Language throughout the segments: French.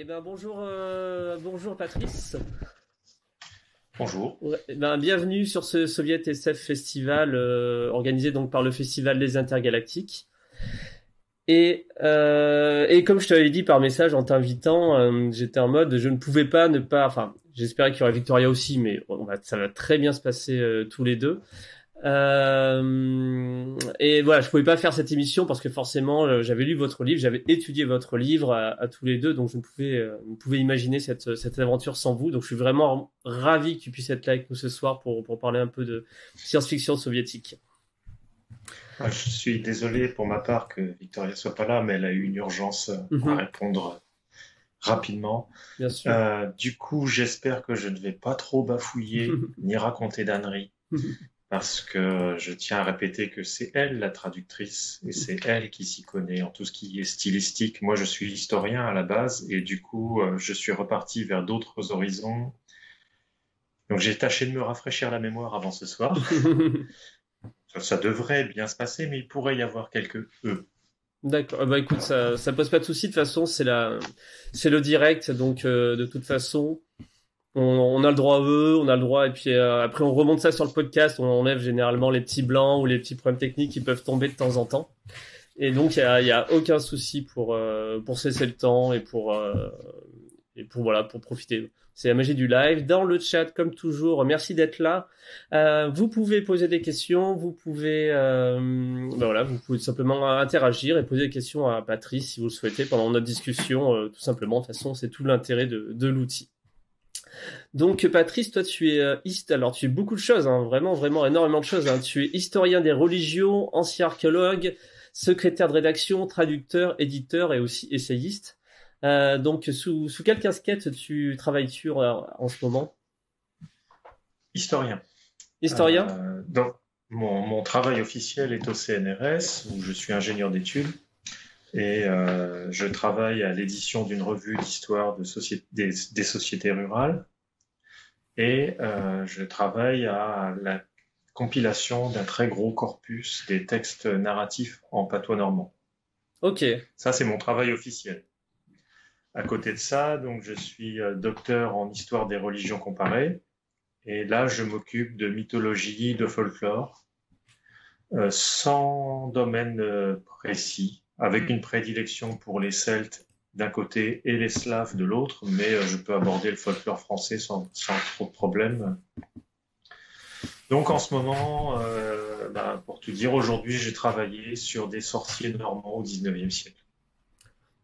Bonjour Patrice. Bonjour. Ouais, bienvenue sur ce Soviet SF Festival organisé donc par le Festival des Intergalactiques. Et comme je te l'avais dit par message en t'invitant, j'étais en mode je ne pouvais pas ne pas. Enfin, j'espérais qu'il y aurait Victoria aussi, mais ça va très bien se passer tous les deux. Et voilà, je pouvais pas faire cette émission parce que forcément, j'avais lu votre livre, j'avais étudié votre livre à tous les deux, donc je ne pouvais imaginer cette aventure sans vous. Donc je suis vraiment ravi que tu puisses être là avec nous ce soir pour parler un peu de science-fiction soviétique. Je suis désolé pour ma part que Victoria soit pas là, mais elle a eu une urgence à Mhm, répondre rapidement. bien sûr. Du coup, j'espère que je ne vais pas trop bafouiller ni raconter d'âneries, parce que je tiens à répéter que c'est elle la traductrice et c'est elle qui s'y connaît en tout ce qui est stylistique. Moi, je suis historien à la base et du coup, je suis reparti vers d'autres horizons. Donc, j'ai tâché de me rafraîchir la mémoire avant ce soir. Ça devrait bien se passer, mais il pourrait y avoir quelques E. D'accord. Bah écoute, ça pose pas de souci. De toute façon, c'est le direct, donc de toute façon. On a le droit à eux, on a le droit, et puis après on remonte ça sur le podcast, on enlève généralement les petits blancs ou les petits problèmes techniques qui peuvent tomber de temps en temps. Et donc il y a aucun souci pour cesser le temps et pour voilà pour profiter. C'est la magie du live. Dans le chat, comme toujours, merci d'être là. Vous pouvez poser des questions, vous pouvez simplement interagir et poser des questions à Patrice si vous le souhaitez pendant notre discussion, tout simplement. De toute façon, c'est tout l'intérêt de l'outil. Donc Patrice, toi tu es alors tu es beaucoup de choses, hein, vraiment vraiment énormément de choses. Hein. Tu es historien des religions, ancien archéologue, secrétaire de rédaction, traducteur, éditeur et aussi essayiste. Donc sous quelle casquette travailles-tu en ce moment? Historien. Historien? Donc, mon travail officiel est au CNRS, où je suis ingénieur d'études, et je travaille à l'édition d'une revue d'histoire des sociétés rurales, et je travaille à la compilation d'un très gros corpus des textes narratifs en patois normand. Ok. Ça, c'est mon travail officiel. À côté de ça, donc, je suis docteur en histoire des religions comparées, et là, je m'occupe de mythologie, de folklore, sans domaine précis, avec une prédilection pour les Celtes d'un côté et les Slaves de l'autre, mais je peux aborder le folklore français sans trop de problème. Donc en ce moment, pour tout dire, aujourd'hui j'ai travaillé sur des sorciers normands au 19e siècle.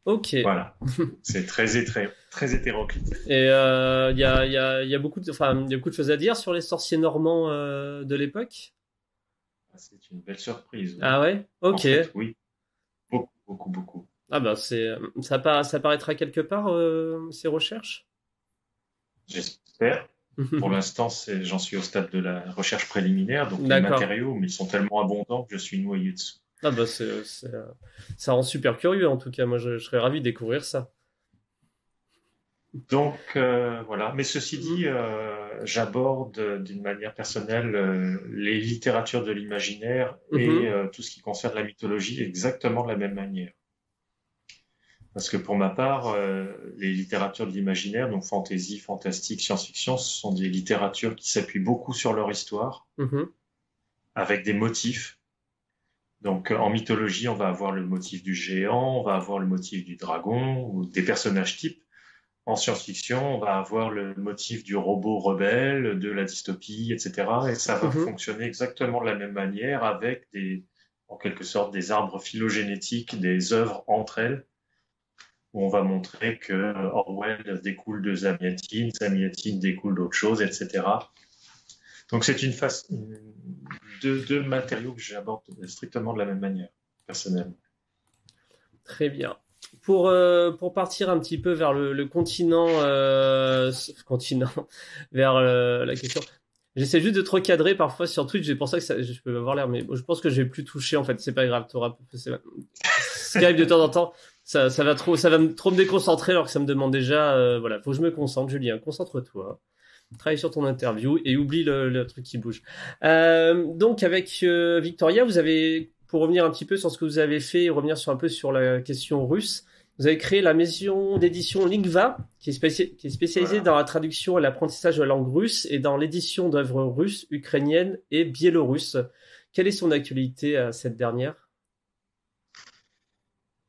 Ok. Et Voilà, c'est très hétéroclite. il y a il y a beaucoup de choses à dire sur les sorciers normands de l'époque. C'est une belle surprise, oui. Ah ouais? En Ok. fait, oui, beaucoup, beaucoup, beaucoup. Ah bah ça paraîtra quelque part ces recherches. J'espère. Pour l'instant, j'en suis au stade de la recherche préliminaire, donc les D'accord. matériaux, mais ils sont tellement abondants que je suis noyé dessous. Ah bah ça rend super curieux en tout cas. Moi je serais ravi de découvrir ça. Donc voilà. Mais ceci dit, Mhm. j'aborde d'une manière personnelle les littératures de l'imaginaire et Mhm. tout ce qui concerne la mythologie exactement de la même manière. Parce que pour ma part, les littératures de l'imaginaire, donc fantasy, fantastique, science-fiction, ce sont des littératures qui s'appuient beaucoup sur leur histoire, Mhm. avec des motifs. Donc en mythologie, on va avoir le motif du géant, on va avoir le motif du dragon ou des personnages types. En science-fiction, on va avoir le motif du robot rebelle, de la dystopie, etc. Et ça va Mhm. fonctionner exactement de la même manière avec en quelque sorte, des arbres phylogénétiques, des œuvres entre elles, où on va montrer que Orwell découle de Zamiatine, Zamiatine découle d'autre chose, etc. Donc c'est deux matériaux que j'aborde strictement de la même manière, personnellement. Très bien. Pour partir un petit peu vers le continent, continent, vers la question. J'essaie juste de te recadrer parfois sur Twitch, c'est pour ça que je peux avoir l'air, mais je pense que j'ai plus touché en fait, c'est pas grave, Skype de temps en temps, ça va trop me déconcentrer alors que ça me demande déjà, voilà, faut que je me concentre, Julien, concentre-toi, travaille sur ton interview et oublie le truc qui bouge. Donc avec Victoria, vous avez, pour revenir un petit peu sur ce que vous avez fait et revenir sur un peu sur la question russe, Vous avez créé la maison d'édition Lingva, qui est spécialisée Voilà. dans la traduction et l'apprentissage de la langue russe et dans l'édition d'œuvres russes, ukrainiennes et biélorusses. Quelle est son actualité à cette dernière?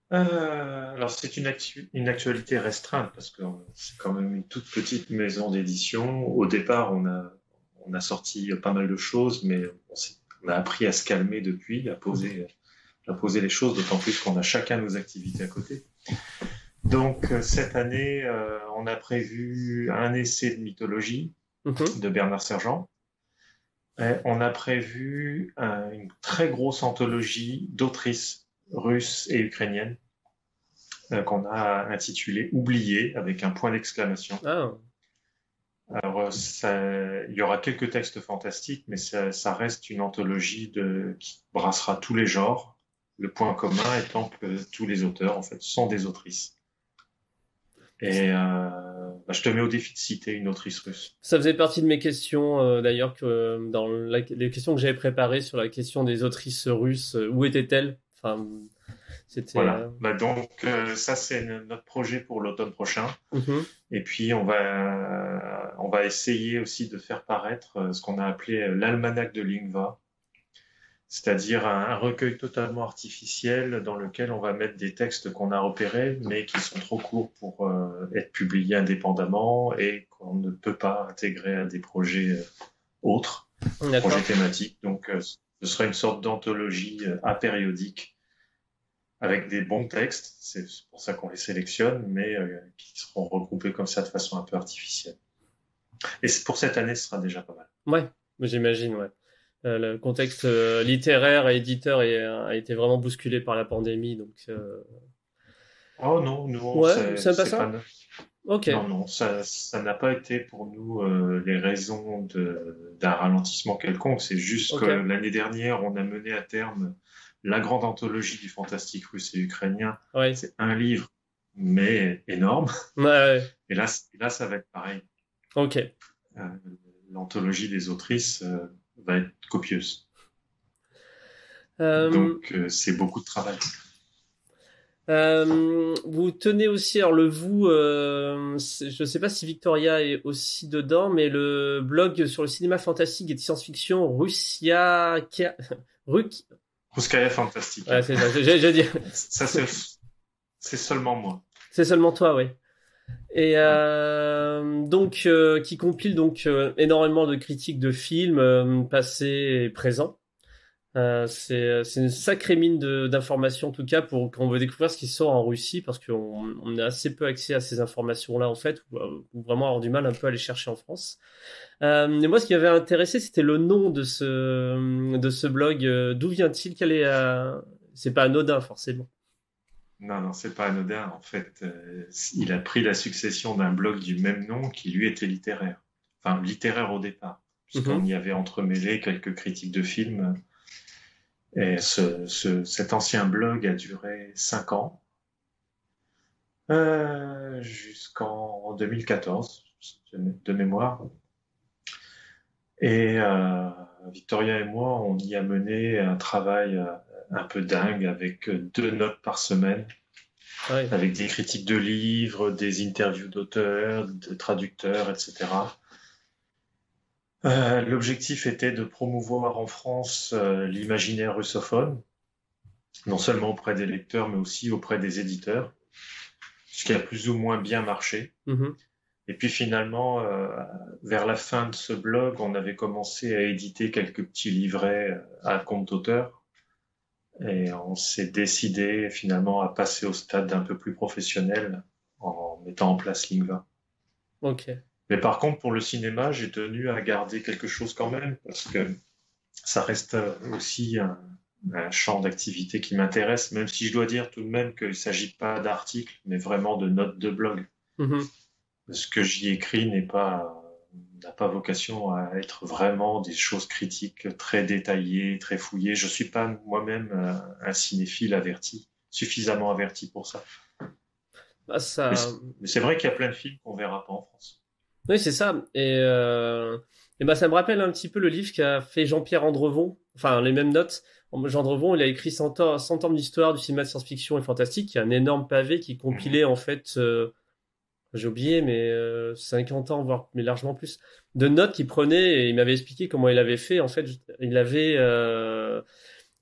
Alors c'est une actualité restreinte parce que c'est quand même une toute petite maison d'édition. Au départ, on a sorti pas mal de choses, mais on a appris à se calmer depuis, à poser les choses, d'autant plus qu'on a chacun nos activités à côté. Donc cette année, on a prévu un essai de mythologie Mhm. de Bernard Sergent. Et on a prévu une très grosse anthologie d'autrices russes et ukrainiennes qu'on a intitulée Oublié avec un point d'exclamation. Ah, Alors, il y aura quelques textes fantastiques, mais ça reste une anthologie qui brassera tous les genres. Le point commun étant que tous les auteurs, en fait, sont des autrices. Et je te mets au défi de citer une autrice russe. ça faisait partie de mes questions, d'ailleurs, que dans les questions que j'avais préparées sur la question des autrices russes, où étaient-elles? Enfin, c'était. Voilà. Donc, ça, c'est notre projet pour l'automne prochain. Mhm. Et puis, on va essayer aussi de faire paraître ce qu'on a appelé l'almanach de Lingva, c'est-à-dire un recueil totalement artificiel dans lequel on va mettre des textes qu'on a repérés, mais qui sont trop courts pour être publiés indépendamment et qu'on ne peut pas intégrer à des projets autres, D'accord. projets thématiques. Donc, ce sera une sorte d'anthologie apériodique avec des bons textes, c'est pour ça qu'on les sélectionne, mais qui seront regroupés comme ça de façon un peu artificielle. Et pour cette année, ce sera déjà pas mal. Ouais, j'imagine, ouais. Le contexte littéraire et éditeur a été vraiment bousculé par la pandémie, donc Oh non, non, ouais, c'est même pas c'est pas ça? Ok, non, non, ça n'a pas été pour nous les raisons d'un ralentissement quelconque. C'est juste que ok, l'année dernière, on a mené à terme la grande anthologie du fantastique russe et ukrainien. ouais, C'est un livre, mais énorme. ouais, ouais. Et là, ça va être pareil. Ok. Euh, L'anthologie des autrices va être copieuse. Euh, Donc, c'est beaucoup de travail. Vous tenez aussi, alors le vous, je sais pas si Victoria est aussi dedans, mais le blog sur le cinéma fantastique et de science-fiction Russia, Ruk, Ruskaya Fantastique. ouais, c'est ça, j'ai dit, Ça, c'est seulement moi. c'est seulement toi, oui. Et Ouais. donc qui compile donc énormément de critiques de films passés et présents. C'est une sacrée mine d'informations en tout cas pour quand on veut découvrir ce qui sort en Russie parce qu'on a assez peu accès à ces informations-là en fait ou vraiment avoir du mal un peu à les chercher en France. Et moi ce qui m'avait intéressé c'était le nom de ce blog. D'où vient-il? C'est pas anodin forcément. Non, non, c'est pas anodin. En fait, il a pris la succession d'un blog du même nom qui lui était littéraire. Enfin, littéraire au départ, puisqu'on Mhm. y avait entremêlé quelques critiques de films. Et cet ancien blog a duré 5 ans, jusqu'en 2014, de mémoire. Et Victoria et moi, on y a mené un travail un peu dingue avec 2 notes par semaine, Ah ouais. avec des critiques de livres, des interviews d'auteurs, de traducteurs, etc. L'objectif était de promouvoir en France l'imaginaire russophone, non seulement auprès des lecteurs, mais aussi auprès des éditeurs, ce qui a plus ou moins bien marché. Mhm. Et puis finalement, vers la fin de ce blog, on avait commencé à éditer quelques petits livrets à compte d'auteur. Et on s'est décidé finalement à passer au stade un peu plus professionnel en mettant en place Lingva. Ok. Mais par contre, pour le cinéma, j'ai tenu à garder quelque chose quand même, parce que ça reste aussi un champ d'activité qui m'intéresse, même si je dois dire tout de même qu'il ne s'agit pas d'articles, mais vraiment de notes de blog. Mhm. Ce que j'y écris n'a pas vocation à être vraiment des choses critiques très détaillées, très fouillées. Je suis pas moi-même un cinéphile averti, suffisamment averti pour ça. Ah, Mais, ça. mais c'est vrai qu'il y a plein de films qu'on verra pas en France. Oui, c'est ça. Et ben, ça me rappelle un petit peu le livre qu'a fait Jean-Pierre Andrevon, enfin les mêmes notes. Jean Drevon, il a écrit 100 ans d'histoire du cinéma de science-fiction et fantastique, qui est un énorme pavé qui compilait en fait, j'ai oublié, mais 50 ans, voire mais largement plus, de notes qu'il prenait et il m'avait expliqué comment il avait fait. En fait,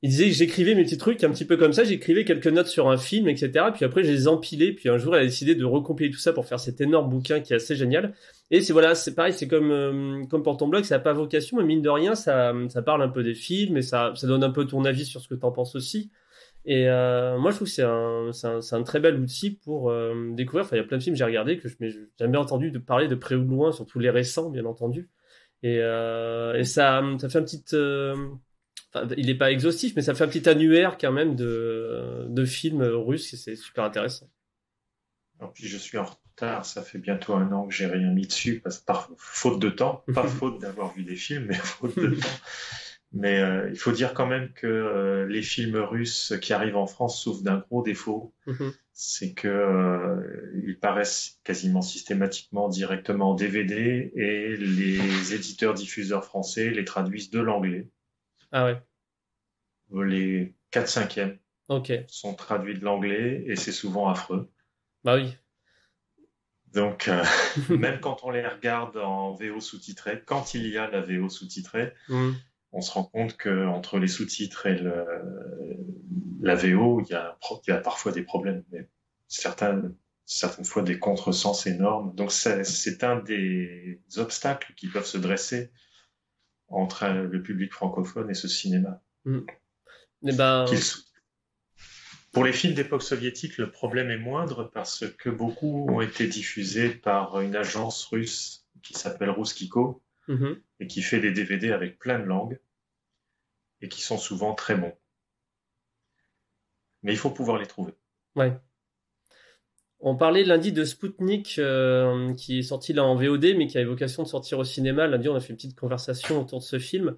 il disait que j'écrivais mes petits trucs un petit peu comme ça, j'écrivais quelques notes sur un film, etc. Puis après, je les empilais. Puis un jour, elle a décidé de recompiler tout ça pour faire cet énorme bouquin qui est assez génial. Et c'est pareil, c'est comme pour ton blog, ça n'a pas vocation, mais mine de rien, ça parle un peu des films et ça donne un peu ton avis sur ce que t'en penses aussi. Et moi, je trouve que c'est un très bel outil pour découvrir. Enfin, il y a plein de films que j'ai regardés que j'ai jamais entendu parler de près ou de loin, surtout les récents, bien entendu. Et ça fait un petit enfin, il n'est pas exhaustif, mais ça fait un petit annuaire quand même de films russes et c'est super intéressant. Alors, puis je suis en retard, ça fait bientôt 1 an que j'ai rien mis dessus, parce que par faute de temps, pas faute d'avoir vu des films, mais faute de temps. Mais il faut dire quand même que les films russes qui arrivent en France souffrent d'un gros défaut, c'est que ils paraissent quasiment systématiquement directement en DVD et les éditeurs diffuseurs français les traduisent de l'anglais. Ah ouais, Les 4/5 ok. sont traduits de l'anglais et c'est souvent affreux. Bah oui. Donc, même quand on les regarde en VO sous-titré, quand il y a la VO sous-titrée, Mhm. on se rend compte que entre les sous-titres et la VO, il y a parfois des problèmes, mais certaines fois des contresens énormes. Donc, c'est un des obstacles qui peuvent se dresser entre le public francophone et ce cinéma. Mhm. Eh ben, Pour les films d'époque soviétique, le problème est moindre parce que beaucoup ont été diffusés par une agence russe qui s'appelle Rouskiko mhm. et qui fait des DVD avec plein de langues et qui sont souvent très bons. Mais il faut pouvoir les trouver. Ouais. On parlait lundi de Spoutnik qui est sorti là en VOD mais qui a vocation de sortir au cinéma. Lundi, on a fait une petite conversation autour de ce film.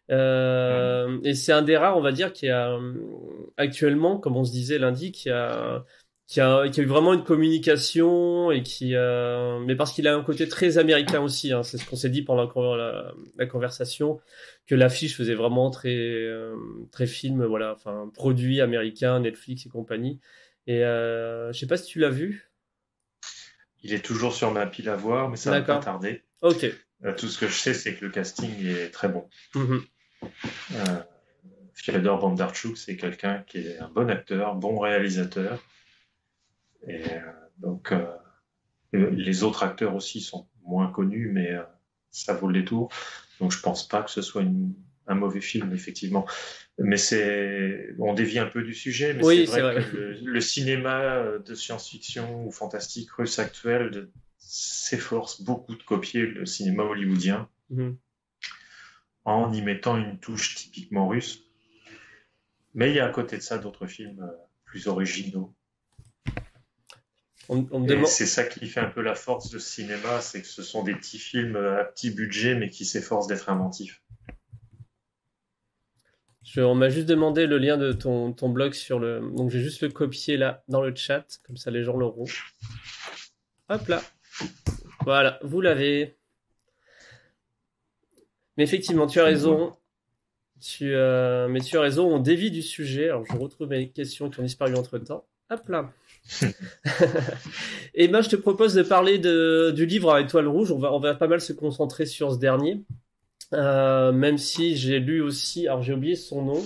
Et c'est un des rares, on va dire, qui a actuellement, comme on se disait lundi, qui a eu vraiment une communication et mais parce qu'il a un côté très américain aussi. Hein, c'est ce qu'on s'est dit pendant la conversation, que l'affiche faisait vraiment très film, voilà, enfin produit américain, Netflix et compagnie. Et je sais pas si tu l'as vu. Il est toujours sur ma pile à voir, mais ça va pas D'accord. tarder. Ok. Tout ce que je sais, c'est que le casting est très bon. Mhm. Fyodor Bondarchuk, c'est quelqu'un qui est un bon acteur, bon réalisateur. Et donc, les autres acteurs aussi sont moins connus, mais ça vaut le détour. Donc, je pense pas que ce soit un mauvais film, effectivement. Mais on dévie un peu du sujet, mais Oui, c'est c'est vrai vrai. que le cinéma de science-fiction ou fantastique russe actuel s'efforce beaucoup de copier le cinéma hollywoodien Mhm. en y mettant une touche typiquement russe. Mais il y a à côté de ça d'autres films plus originaux. On me Et demande. c'est ça qui fait un peu la force de ce cinéma, c'est que ce sont des petits films à petit budget, mais qui s'efforcent d'être inventifs. On m'a juste demandé le lien de ton blog sur le. Donc je vais juste le copier là dans le chat, comme ça les gens l'auront. Hop là. Voilà, vous l'avez. Mais effectivement, tu as raison. Mais tu as raison, on dévie du sujet. Alors je retrouve mes questions qui ont disparu entre temps. Hop là. Et ben je te propose de parler du livre à étoile rouge. On va pas mal se concentrer sur ce dernier. Même si j'ai lu aussi, alors j'ai oublié son nom.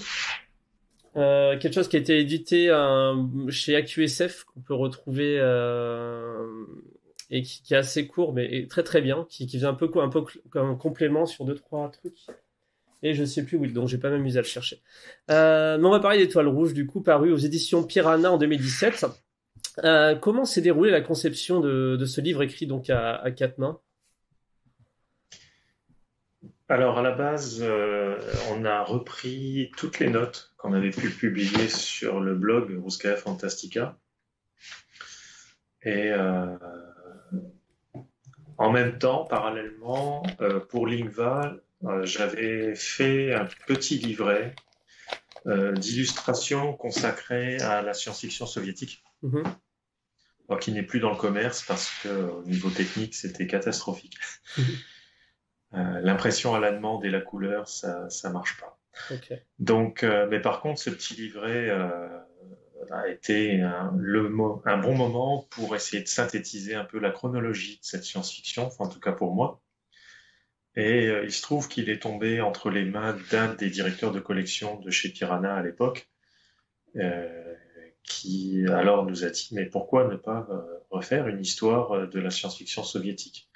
Quelque chose qui a été édité chez AQSF qu'on peut retrouver et qui est assez court mais très très bien, qui faisait un peu comme un complément sur 2-3 trucs. Et je sais plus où, donc j'ai pas m'amusé à le chercher. Mais on va parler d'Étoile Rouge, du coup, paru aux éditions Piranha en 2017. Comment s'est déroulée la conception de ce livre écrit donc à quatre mains? Alors à la base, on a repris toutes les notes qu'on avait pu publier sur le blog Ruskaya Fantastica. Et en même temps, parallèlement, pour Lingva, j'avais fait un petit livret d'illustrations consacrées à la science-fiction soviétique, alors, qui n'est plus dans le commerce parce qu'au niveau technique, c'était catastrophique. L'impression à la demande et la couleur, ça marche pas. Ok. Donc, mais par contre, ce petit livret a été un bon moment pour essayer de synthétiser un peu la chronologie de cette science-fiction, enfin, en tout cas pour moi. Et il se trouve qu'il est tombé entre les mains d'un des directeurs de collection de chez Piranha à l'époque, euh, qui alors nous a dit, mais pourquoi ne pas refaire une histoire de la science-fiction soviétique,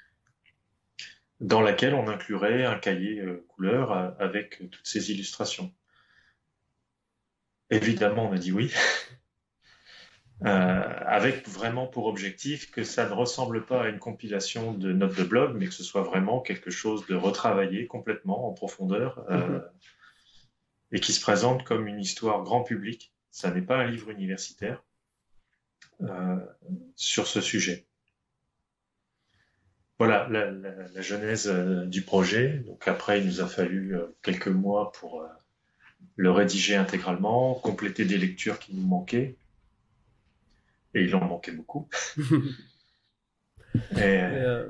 dans laquelle on inclurait un cahier couleur avec toutes ces illustrations. Évidemment, on a dit oui, avec vraiment pour objectif que ça ne ressemble pas à une compilation de notes de blog, mais que ce soit vraiment quelque chose de retravaillé complètement en profondeur et qui se présente comme une histoire grand public. Ça n'est pas un livre universitaire euh, sur ce sujet. Voilà la genèse du projet. Donc après, il nous a fallu quelques mois pour le rédiger intégralement, compléter des lectures qui nous manquaient. Et il en manquait beaucoup. Et, Mais,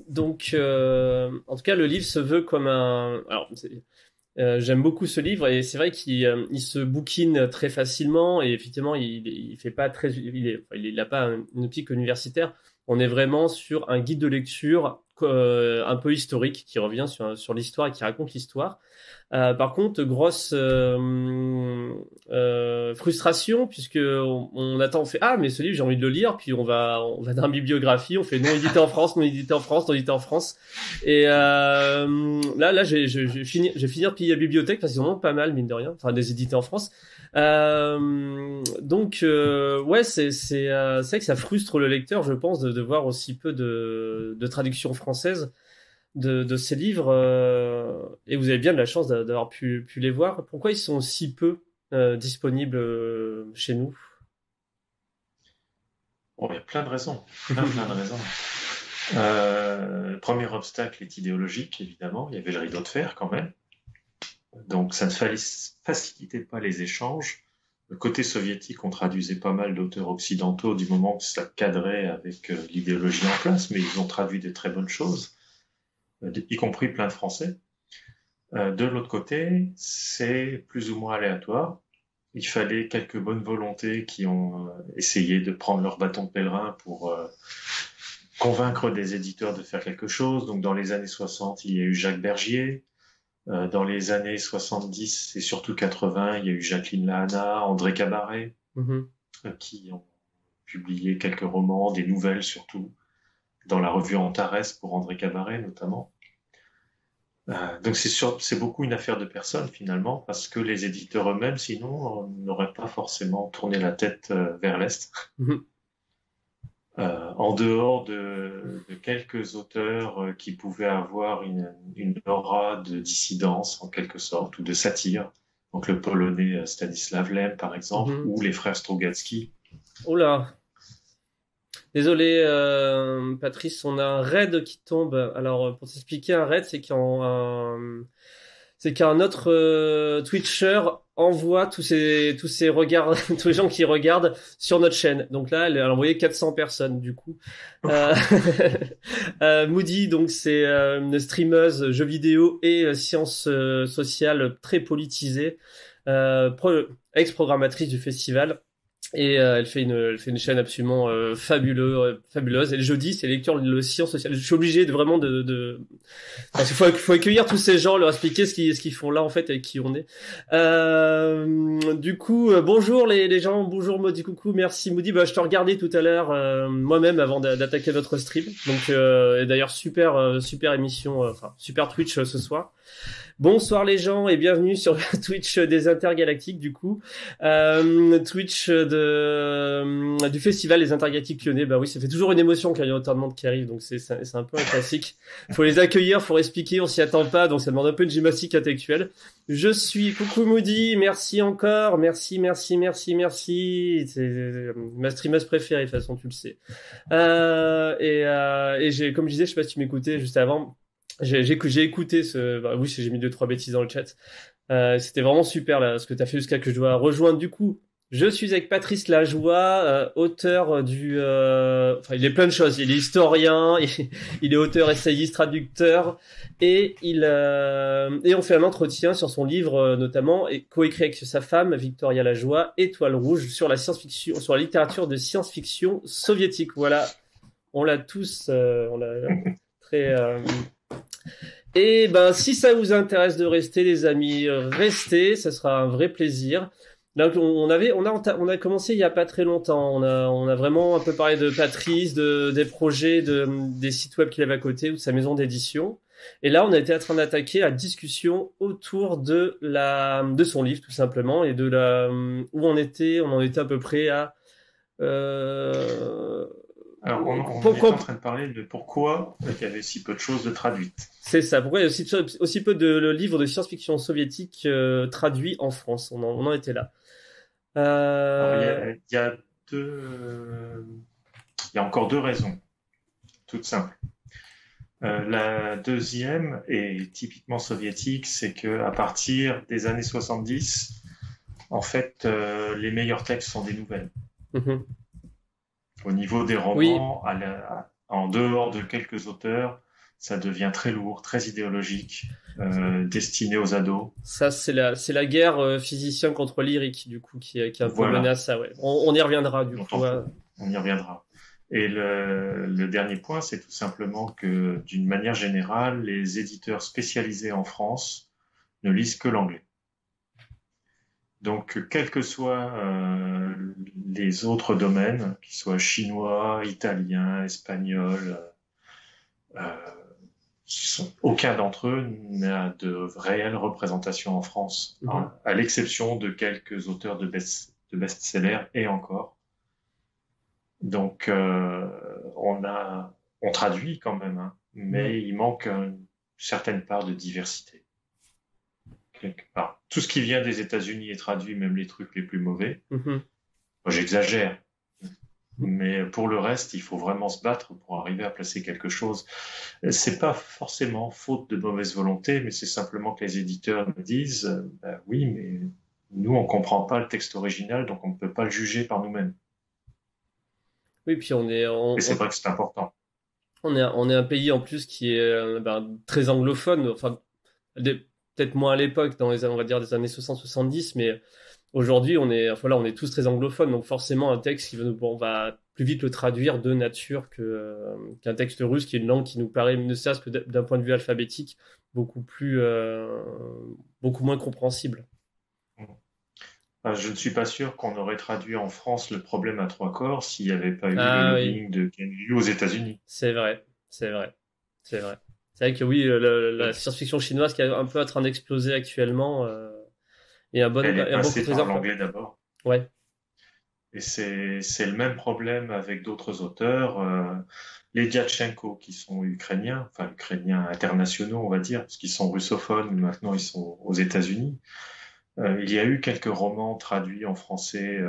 donc, en tout cas, le livre se veut comme un. Alors, j'aime beaucoup ce livre et c'est vrai qu'il se bouquine très facilement et effectivement, il fait pas très. Il a pas une optique universitaire. On est vraiment sur un guide de lecture un peu historique qui revient sur l'histoire et qui raconte l'histoire. Par contre, grosse frustration puisque on attend, on fait ah mais ce livre j'ai envie de le lire, puis on va dans la bibliographie, on fait non édité en France, non édité en France, non édité en France, et là j'ai fini de piller la bibliothèque parce qu'ils en ont pas mal mine de rien, enfin des édités en France. Donc ouais c'est vrai que ça frustre le lecteur, je pense, de voir aussi peu de traductions françaises de ces livres, et vous avez bien de la chance d'avoir pu les voir. Pourquoi ils sont si peu disponibles chez nous? bon, il y a plein de raisons. Plein de raisons. Le premier obstacle est idéologique, évidemment. Il y avait le rideau de fer quand même. Donc ça ne facilitait pas les échanges. Le côté soviétique, on traduisait pas mal d'auteurs occidentaux du moment que ça cadrait avec l'idéologie en place, mais ils ont traduit de très bonnes choses, y compris plein de Français. De l'autre côté, c'est plus ou moins aléatoire. Il fallait quelques bonnes volontés qui ont essayé de prendre leur bâton de pèlerin pour convaincre des éditeurs de faire quelque chose. Donc dans les années 60, il y a eu Jacques Bergier. Dans les années 70 et surtout 80, il y a eu Jacqueline Lahana, André Cabaret, Mm-hmm. qui ont publié quelques romans, des nouvelles surtout, dans la revue Antares pour André Cabaret notamment. Donc c'est beaucoup une affaire de personnes finalement, parce que les éditeurs eux-mêmes, sinon, n'auraient pas forcément tourné la tête vers l'Est. Mm-hmm. En dehors de quelques auteurs qui pouvaient avoir une aura de dissidence en quelque sorte, ou de satire, donc le polonais Stanisław Lem par exemple, Mm-hmm. ou les frères Strugatsky. Oh là, désolé Patrice, on a un raid qui tombe. Alors pour t'expliquer, un raid c'est qu'un autre Twitcher envoie tous ces regards, tous les gens qui regardent sur notre chaîne. Donc là, elle a envoyé 400 personnes du coup. Euh, Moody, donc c'est une streameuse jeux vidéo et sciences sociales très politisée, ex-programmatrice du festival. Et elle fait une chaîne absolument fabuleuse. Et le jeudi, c'est lecture de sciences sociales. Je suis obligé de vraiment parce qu'il faut accueillir tous ces gens, leur expliquer ce qu'ils font là en fait, avec qui on est. Du coup, bonjour les gens, bonjour Maudit, coucou, merci Moody. Bah, je te regardais tout à l'heure moi-même avant d'attaquer votre stream. Donc, et d'ailleurs super émission, enfin super Twitch ce soir. Bonsoir les gens et bienvenue sur le Twitch des Intergalactiques du coup. Twitch du festival des Intergalactiques lyonnais. Bah oui, ça fait toujours une émotion quand il y a autant de monde qui arrive, donc c'est un peu un classique. Faut les accueillir, faut expliquer, on s'y attend pas, donc ça demande un peu de gymnastique intellectuelle. Je suis coucou Moody, merci encore, merci. C'est ma streameuse préférée de toute façon, tu le sais. Et comme je disais, je sais pas si tu m'écoutais juste avant. J'ai écouté bah oui, j'ai mis deux trois bêtises dans le chat. C'était vraiment super là, ce que tu as fait jusqu'à que je dois rejoindre du coup Je suis avec Patrice Lajoie, auteur enfin, il est plein de choses. Il est historien, il est auteur, essayiste, traducteur, et on fait un entretien sur son livre, notamment, et coécrit avec sa femme, Victoria Lajoie, Étoile rouge, sur la science-fiction, sur la littérature de science-fiction soviétique. Voilà, on l'a tous, on l'a très. Et ben, si ça vous intéresse de rester, les amis, restez, ça sera un vrai plaisir. Là, on a commencé il y a pas très longtemps. On a vraiment un peu parlé de Patrice, des projets, des sites web qu'il avait à côté ou de sa maison d'édition. Et là, on a été en train d'attaquer la discussion autour de son livre, tout simplement, et où on en était à peu près à, Alors, on est en train de parler de pourquoi il y avait si peu de choses de traduites. C'est ça. Pourquoi il y a aussi peu de livres de science-fiction soviétique traduits en France? On en était là. Alors, il y a encore deux raisons, toutes simples. La deuxième est typiquement soviétique, c'est que à partir des années 70, en fait, les meilleurs textes sont des nouvelles. Mhm. Au niveau des Oui, romans, en dehors de quelques auteurs, ça devient très lourd, très idéologique, destiné aux ados. ça c'est la guerre physicien contre lyrique du coup qui est un peu Voilà, menace ça. Ouais. On y reviendra du dont coup. on y reviendra. Et le dernier point, c'est tout simplement que, d'une manière générale, les éditeurs spécialisés en France ne lisent que l'anglais. Donc, quels que soient les autres domaines, qu'ils soient chinois, italiens, espagnols, euh, aucun d'entre eux n'a de réelle représentation en France, Mhm. hein, à l'exception de quelques auteurs de best-sellers et encore. Donc, on traduit quand même, hein, mais il manque une certaine part de diversité. Quelque part. Tout ce qui vient des États-Unis est traduit, même les trucs les plus mauvais. Mhm. Moi, j'exagère, mais pour le reste, il faut vraiment se battre pour arriver à placer quelque chose. C'est pas forcément faute de mauvaise volonté, mais c'est simplement que les éditeurs me disent, ben oui, mais nous, on comprend pas le texte original, donc on ne peut pas le juger par nous-mêmes. Oui, puis Et c'est vrai que c'est important. on est un pays en plus qui est très anglophone. Enfin, peut-être moins à l'époque, on va dire des années 60-70, mais aujourd'hui, on est tous très anglophones, donc forcément, un texte on va plus vite le traduire de nature qu'un texte russe, qui est une langue qui nous paraît, ne serait-ce que d'un point de vue alphabétique, beaucoup moins compréhensible. Je ne suis pas sûr qu'on aurait traduit en France le problème à trois corps s'il n'y avait pas eu le Ah oui, lobbying de Ken Liu aux États-Unis. c'est vrai, c'est vrai, c'est vrai. C'est vrai que oui, la science-fiction chinoise qui est un peu en train d'exploser actuellement, et Elle est un bon passée par contre-exemple. l'anglais d'abord. Ouais. Et c'est le même problème avec d'autres auteurs. Les Diatchenko, qui sont ukrainiens, enfin ukrainiens internationaux, on va dire, parce qu'ils sont russophones, mais maintenant ils sont aux États-Unis. Il y a eu quelques romans traduits en français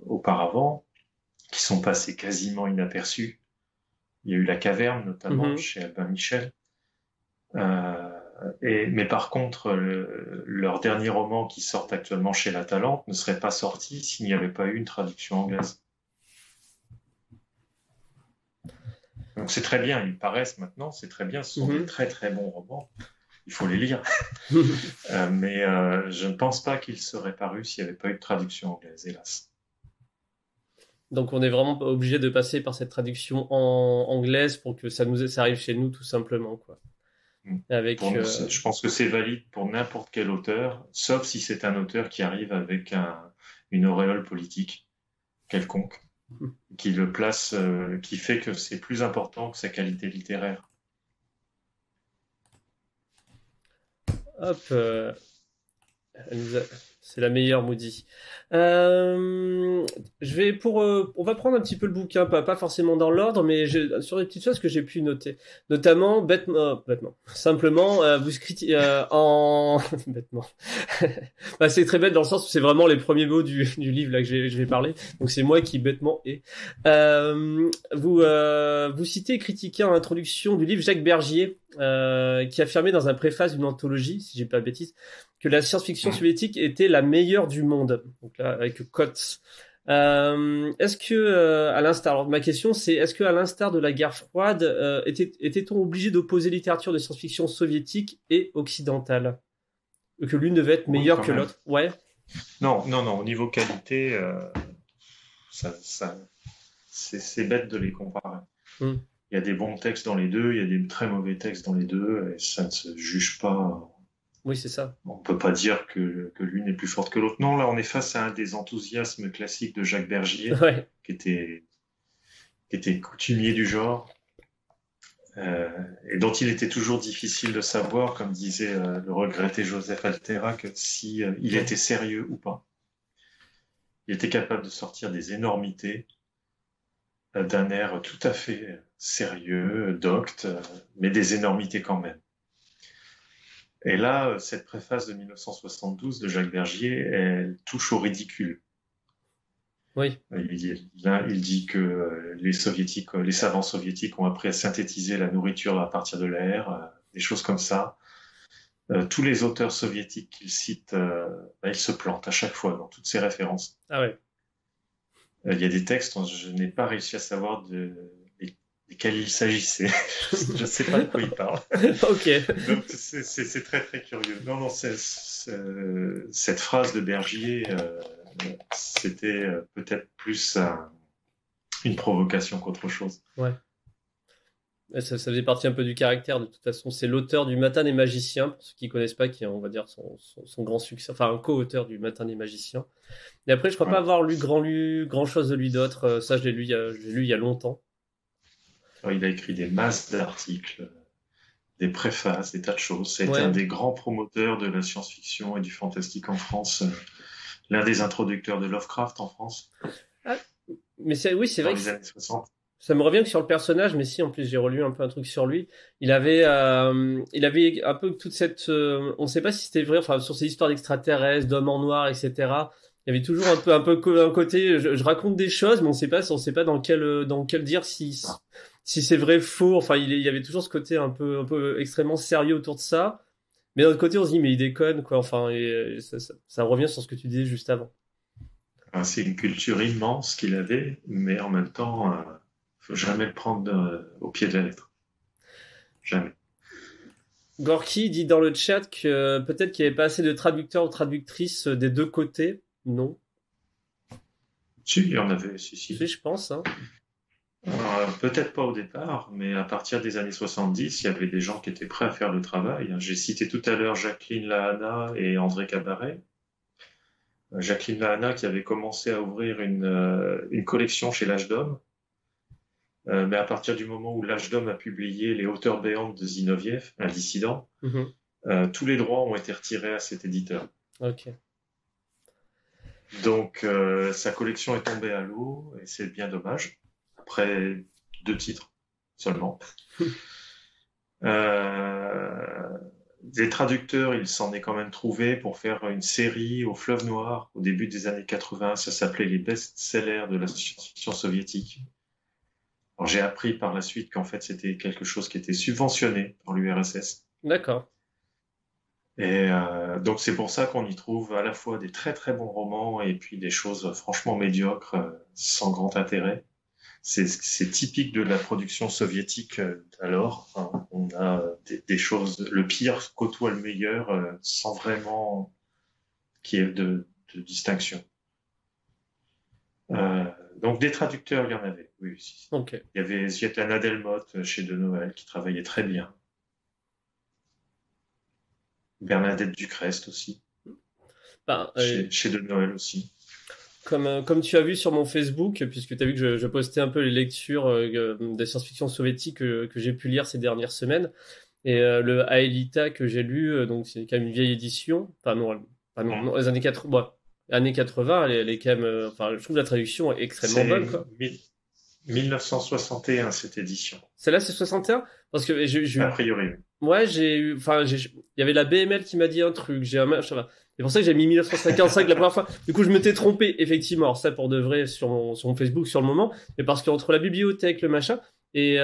auparavant, qui sont passés quasiment inaperçus. Il y a eu La Caverne, notamment, Mhm. chez Albin Michel. Euh, mais par contre, leur dernier roman qui sort actuellement chez La Talente ne serait pas sorti s'il n'y avait pas eu une traduction anglaise. Donc c'est très bien, ils paraissent maintenant, c'est très bien, ce sont des Mhm. très très bons romans, il faut les lire. Mais je ne pense pas qu'ils seraient parus s'il n'y avait pas eu de traduction anglaise, hélas. Donc on est vraiment obligé de passer par cette traduction en anglaise pour que ça arrive chez nous tout simplement quoi. Avec Je pense que c'est valide pour n'importe quel auteur, sauf si c'est un auteur qui arrive avec une auréole politique quelconque, qui le place, qui fait que c'est plus important que sa qualité littéraire. hop, elle nous a- c'est la meilleure Moody. Euh, on va prendre un petit peu le bouquin, pas forcément dans l'ordre, mais sur les petites choses que j'ai pu noter, notamment bêtement, simplement, bêtement. Bah, c'est très bête dans le sens où c'est vraiment les premiers mots du livre là que je vais parler. Donc c'est moi qui bêtement vous citez et critiquez en introduction du livre Jacques Bergier, qui affirmait dans un préface d'une anthologie, si j'ai pas de bêtises, que la science-fiction soviétique était la meilleure du monde. Donc là, avec Kotz. Est-ce que, à l'instar, alors ma question c'est, est-ce que à l'instar de la guerre froide, était-on obligé d'opposer littérature de science-fiction soviétique et occidentale? Que l'une devait être meilleure que l'autre? Ouais. Non, au niveau qualité, c'est bête de les comparer. Il y a des bons textes dans les deux, il y a des très mauvais textes dans les deux, et ça ne se juge pas. Oui, c'est ça. On peut pas dire que l'une est plus forte que l'autre. Non, là, on est face à un des enthousiasmes classiques de Jacques Bergier, ouais. qui était coutumier du genre, et dont il était toujours difficile de savoir, comme disait le regretté Joseph Altera, que si il était sérieux ou pas. Il était capable de sortir des énormités d'un air tout à fait sérieux, docte, mais des énormités quand même. Et là, cette préface de 1972 de Jacques Bergier, elle touche au ridicule. Oui. Il dit que les savants soviétiques ont appris à synthétiser la nourriture à partir de l'air, des choses comme ça. Tous les auteurs soviétiques qu'il cite, ils se plantent à chaque fois dans toutes ces références. Ah ouais. Il y a des textes, je n'ai pas réussi à savoir desquels il s'agissait. Je ne sais pas de quoi il parle. Ok. Donc c'est très très curieux. Non, cette phrase de Bergier, c'était peut-être plus une provocation qu'autre chose. Ouais. Ça faisait partie un peu du caractère, de toute façon. C'est l'auteur du Matin des Magiciens, pour ceux qui connaissent pas, qui est, on va dire, son grand succès, enfin, un co-auteur du Matin des Magiciens. Et après, je crois pas avoir lu grand chose de lui d'autre. Ça, je l'ai lu il y a longtemps. Alors, il a écrit des masses d'articles, des préfaces, des tas de choses. C'était un des grands promoteurs de la science-fiction et du fantastique en France. L'un des introducteurs de Lovecraft en France. Ah, mais c'est vrai que les années 60. Ça me revient que sur le personnage, mais si en plus j'ai relu un peu un truc sur lui, il avait un peu toute cette, on ne sait pas si c'était vrai, enfin sur ces histoires d'extraterrestres, d'hommes en noir, etc. Il y avait toujours un peu un côté, je raconte des choses, mais on sait pas dans quel dire si c'est vrai, faux. Enfin, il y avait toujours ce côté un peu extrêmement sérieux autour de ça. Mais d'un autre côté, on se dit mais il déconne quoi. Enfin, et ça revient sur ce que tu disais juste avant. C'est une culture immense qu'il avait, mais en même temps. Faut jamais le prendre au pied de la lettre. Jamais. Gorky dit dans le chat que peut-être qu'il n'y avait pas assez de traducteurs ou traductrices des deux côtés. Non. Si, il y en avait, si. Si, je pense. Hein. Peut-être pas au départ, mais à partir des années 70, il y avait des gens qui étaient prêts à faire le travail. J'ai cité tout à l'heure Jacqueline Lahana et André Cabaret. Jacqueline Lahana qui avait commencé à ouvrir une collection chez l'Âge d'Homme. Mais à partir du moment où l'Âge d'Homme a publié Les Hauteurs béantes de Zinoviev, un dissident, tous les droits ont été retirés à cet éditeur. Ok. Donc sa collection est tombée à l'eau et c'est bien dommage. Après 2 titres seulement. Des traducteurs, il s'en est quand même trouvé pour faire une série au Fleuve Noir au début des années 80. Ça s'appelait les best-sellers de la science-fiction soviétique. Alors, j'ai appris par la suite qu'en fait, c'était quelque chose qui était subventionné par l'URSS. D'accord. Et donc, c'est pour ça qu'on y trouve à la fois des très très bons romans et puis des choses franchement médiocres, sans grand intérêt. C'est typique de la production soviétique alors. Hein. On a des choses, le pire côtoie le meilleur sans vraiment qu'il y ait de distinction. Donc des traducteurs, il y en avait, oui. Okay. Il y avait Svetlana Delmotte chez De Noël qui travaillait très bien. Bernadette Ducrest aussi. Chez De Noël aussi. Comme tu as vu sur mon Facebook, puisque tu as vu que je postais un peu les lectures de science-fiction soviétique que j'ai pu lire ces dernières semaines, et le Aelita que j'ai lu, donc c'est quand même une vieille édition, non, les années 80, bon, années 80, elle est quand même, je trouve la traduction est extrêmement bonne, quoi. 1961, cette édition. Celle-là, c'est 61? Parce que a priori. Ouais, il y avait la BML qui m'a dit un truc, ça va. C'est pour ça que j'ai mis 1955 la première fois. Du coup, je m'étais trompé, effectivement. Alors ça, pour de vrai, sur mon Facebook, sur le moment. Mais parce qu'entre la bibliothèque, le machin, Et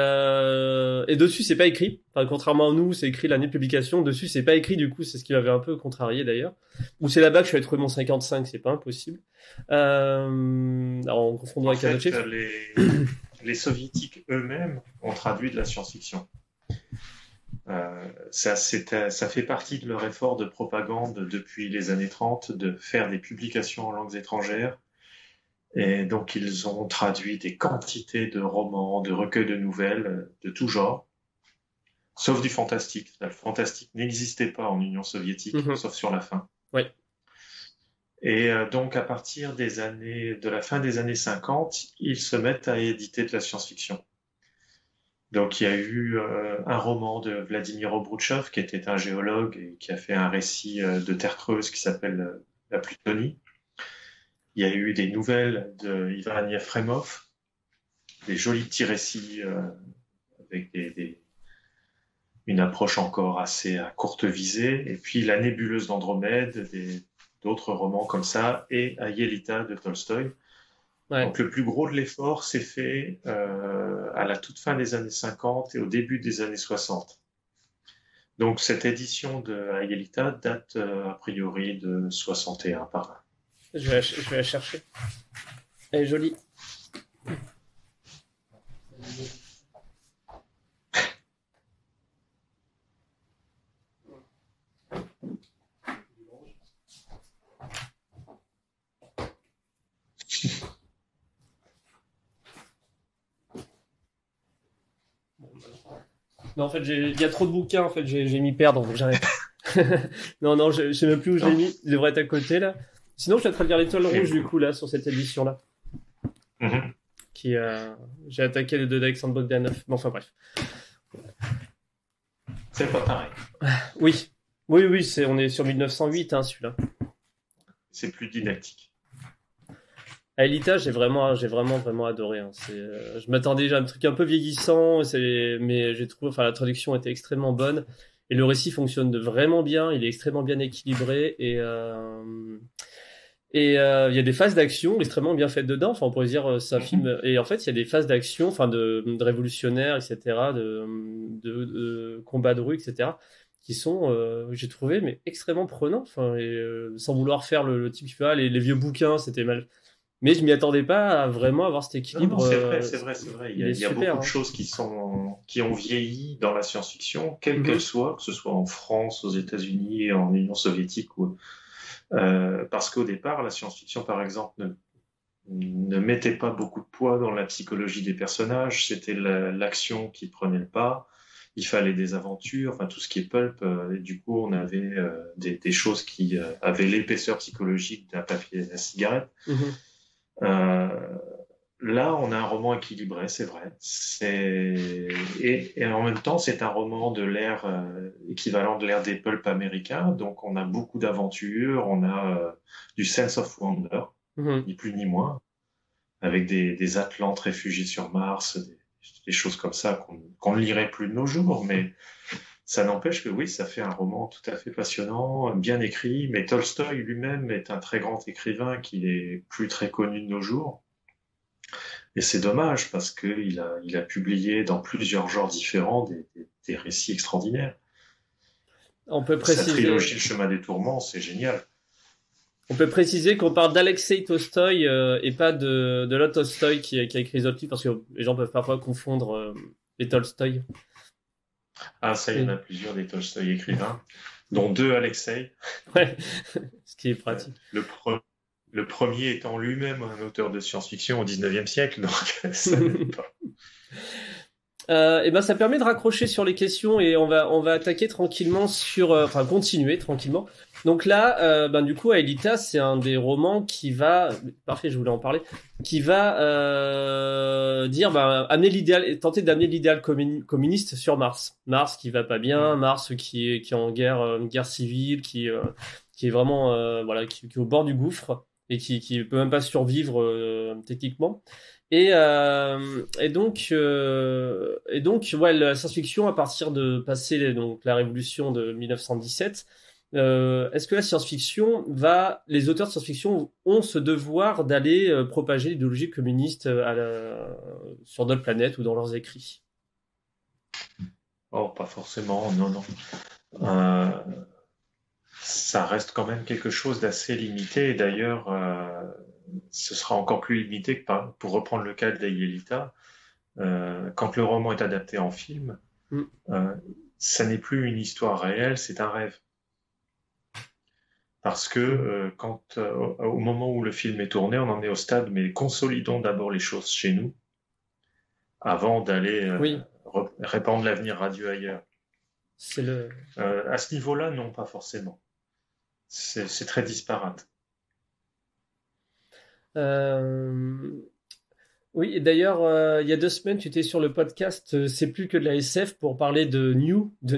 dessus, c'est pas écrit. Enfin, contrairement à nous, c'est écrit l'année de publication. Dessus, c'est pas écrit, du coup, c'est ce qui m'avait un peu contrarié d'ailleurs. Ou c'est là-bas que je suis allé trouver mon 55, c'est pas impossible. Alors, en confondant En avec un autre fait, chiffre. les soviétiques eux-mêmes ont traduit de la science-fiction. Ça fait partie de leur effort de propagande depuis les années 30 de faire des publications en langues étrangères. Et donc, ils ont traduit des quantités de romans, de recueils de nouvelles, de tout genre, sauf du fantastique. Le fantastique n'existait pas en Union soviétique, Mhm. sauf sur la fin. Ouais. Et donc, à partir de la fin des années 50, ils se mettent à éditer de la science-fiction. Donc, il y a eu un roman de Vladimir Obrouchev, qui était un géologue et qui a fait un récit de terre creuse qui s'appelle La Plutonie. Il y a eu des nouvelles de Ivan Yefremov, des jolis petits récits avec une approche encore assez à courte visée. Et puis La nébuleuse d'Andromède, d'autres romans comme ça, et Aelita de Tolstoï. Ouais. Donc le plus gros de l'effort s'est fait à la toute fin des années 50 et au début des années 60. Donc cette édition de Aelita date a priori de 61 par là. Je vais la chercher. Elle est jolie. Non, en fait, il y a trop de bouquins, en fait, j'ai mis perdre, donc j'arrête. Non, je sais même plus où je l'ai mis. Il devrait être à côté, là. Sinon, je suis en train de lire l'Étoile rouge, du coup, là, sur cette édition-là. Mhm. Qui, j'ai attaqué les deux d'Alexandre Bogdanov. Mais enfin, bref. C'est pas pareil. Oui. Oui, on est sur 1908, hein, celui-là. C'est plus didactique. Aelita, j'ai vraiment adoré. Hein. Je m'attendais à un truc un peu vieillissant, mais j'ai trouvé, enfin, la traduction était extrêmement bonne et le récit fonctionne vraiment bien. Il est extrêmement bien équilibré et il y a des phases d'action extrêmement bien faites dedans. Enfin, on pourrait dire c'est un film. Et en fait, il y a des phases d'action, enfin, de révolutionnaires, etc., de combats de rue, etc., qui sont, j'ai trouvé, mais extrêmement prenants. Enfin, sans vouloir faire le type qui fait les vieux bouquins, c'était mal. Mais je m'y attendais pas à vraiment avoir cet Non, équilibre. c'est vrai, c'est vrai, c'est vrai. Il est Il y a super. beaucoup de Hein. choses qui ont vieilli dans la science-fiction, quelle qu'elle Mhm. soit, que ce soit en France, aux États-Unis, en Union soviétique, parce qu'au départ, la science-fiction, par exemple, ne mettait pas beaucoup de poids dans la psychologie des personnages. C'était l'action qui prenait le pas. Il fallait des aventures, enfin tout ce qui est pulp. Et du coup, on avait des choses qui avaient l'épaisseur psychologique d'un papier à cigarette. Mhm. Euh, Là, on a un roman équilibré, c'est vrai. Et en même temps, c'est un roman de l'ère équivalent de l'ère des pulp américains. Donc, on a beaucoup d'aventures, on a du sense of wonder, Mhm. ni plus ni moins, avec des Atlantes réfugiés sur Mars, des choses comme ça qu'on ne lirait plus de nos jours. Mais ça n'empêche que oui, ça fait un roman tout à fait passionnant, bien écrit. Mais Tolstoï lui-même est un très grand écrivain qui est plus très connu de nos jours. Et c'est dommage parce il a publié dans plusieurs genres différents des récits extraordinaires. On peut Sa préciser, trilogie Le Chemin des Tourments, c'est génial. on peut préciser qu'on parle d'Alexei Tolstoï et pas de l'autre Tolstoï qui a écrit les autres livres parce que les gens peuvent parfois confondre les Tolstoï. Ah, ça, il y en a Et- plusieurs des Tolstoï écrivains, dont deux Alexei. Ouais, ce qui est Euh, pratique. Le, pre- le premier étant lui-même un auteur de science-fiction au 19e siècle, donc ça n'aide pas. Et ben ça permet de raccrocher sur les questions et on va attaquer tranquillement sur enfin continuer tranquillement. Donc là ben du coup Aelita c'est un des romans qui va parfait je voulais en parler qui va dire ben amener l'idéal tenter d'amener l'idéal communiste sur Mars. Mars qui va pas bien, Mhm. Mars qui est en guerre une guerre civile qui est vraiment voilà qui est au bord du gouffre et qui peut même pas survivre techniquement. Et donc, ouais, la science-fiction, à partir de passer donc, la révolution de 1917, est-ce que la science-fiction les auteurs de science-fiction ont ce devoir d'aller propager l'idéologie communiste sur d'autres planètes ou dans leurs écrits? Oh, pas forcément, non, non. Euh, Ça reste quand même quelque chose d'assez limité. Et d'ailleurs, ce sera encore plus limité pour reprendre le cas de Aelita, quand le roman est adapté en film, Mm. ça n'est plus une histoire réelle, c'est un rêve. Parce que au moment où le film est tourné, on en est au stade, mais consolidons d'abord les choses chez nous, avant d'aller Oui, répandre l'avenir radieux ailleurs. c'est le. À ce niveau-là, non, pas forcément. C'est très disparate. Euh, Oui, et d'ailleurs, il y a 2 semaines, tu étais sur le podcast C'est plus que de la SF pour parler de nous, de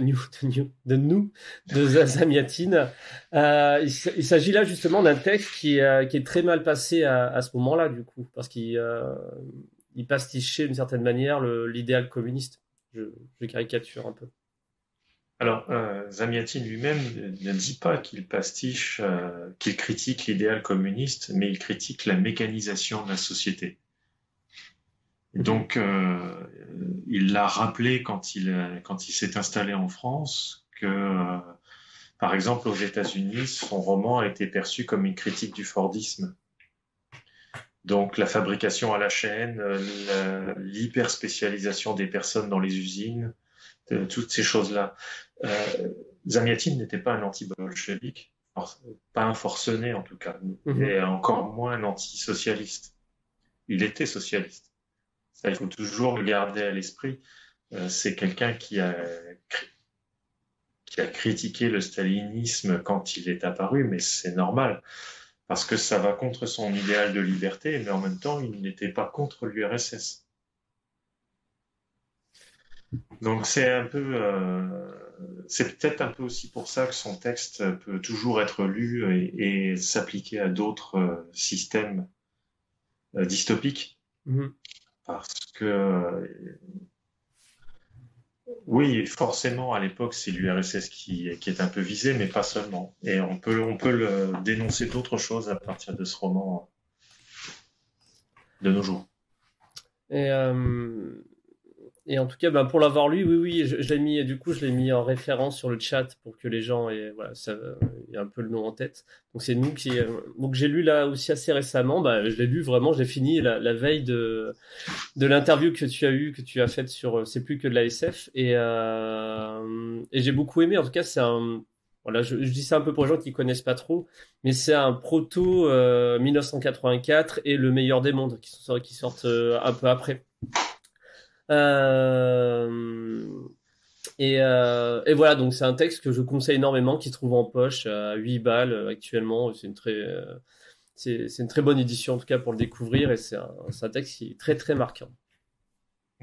Zamiatine. Il s'agit là justement d'un texte qui est très mal passé à ce moment-là, du coup, parce qu'il pastichait d'une certaine manière l'idéal communiste. Je, je caricature un peu. Alors, Zamiatin lui-même ne dit pas qu'il pastiche, qu'il critique l'idéal communiste, mais il critique la mécanisation de la société. Et Mhm. donc, il l'a rappelé quand il s'est installé en France que, par exemple, aux États-Unis, son roman a été perçu comme une critique du Fordisme. Donc, la fabrication à la chaîne, l'hyperspécialisation des personnes dans les usines, toutes ces choses-là. Zamiatin n'était pas un anti-bolchevique, pas un forcené en tout cas, Mhm. et encore moins un anti-socialiste. Il était socialiste. Ça, il faut toujours le garder à l'esprit. C'est quelqu'un qui a critiqué le stalinisme quand il est apparu, mais c'est normal, parce que ça va contre son idéal de liberté, mais en même temps, il n'était pas contre l'URSS. Donc c'est peut-être un peu aussi pour ça que son texte peut toujours être lu et s'appliquer à d'autres systèmes dystopiques, Mhm. parce que oui, forcément à l'époque c'est l'URSS qui est un peu visé, mais pas seulement. Et on peut le dénoncer d'autres choses à partir de ce roman de nos jours. Et, euh, Et en tout cas, ben, pour l'avoir lu, oui, oui, je l'ai mis, du coup, je l'ai mis en référence sur le chat pour que les gens aient, voilà, ça, il y a un peu le nom en tête. Donc c'est nous donc j'ai lu là aussi assez récemment, bah, je l'ai lu vraiment, j'ai fini la veille de l'interview que tu as que tu as faite sur C'est plus que de la SF, et j'ai beaucoup aimé. En tout cas, voilà, je dis ça un peu pour les gens qui connaissent pas trop, mais c'est un proto 1984 et Le meilleur des mondes qui sortent un peu après. Euh, et voilà, donc c'est un texte que je conseille énormément, qui se trouve en poche à 8 balles actuellement. C'est une très bonne édition en tout cas pour le découvrir, et c'est un texte qui est très très marquant.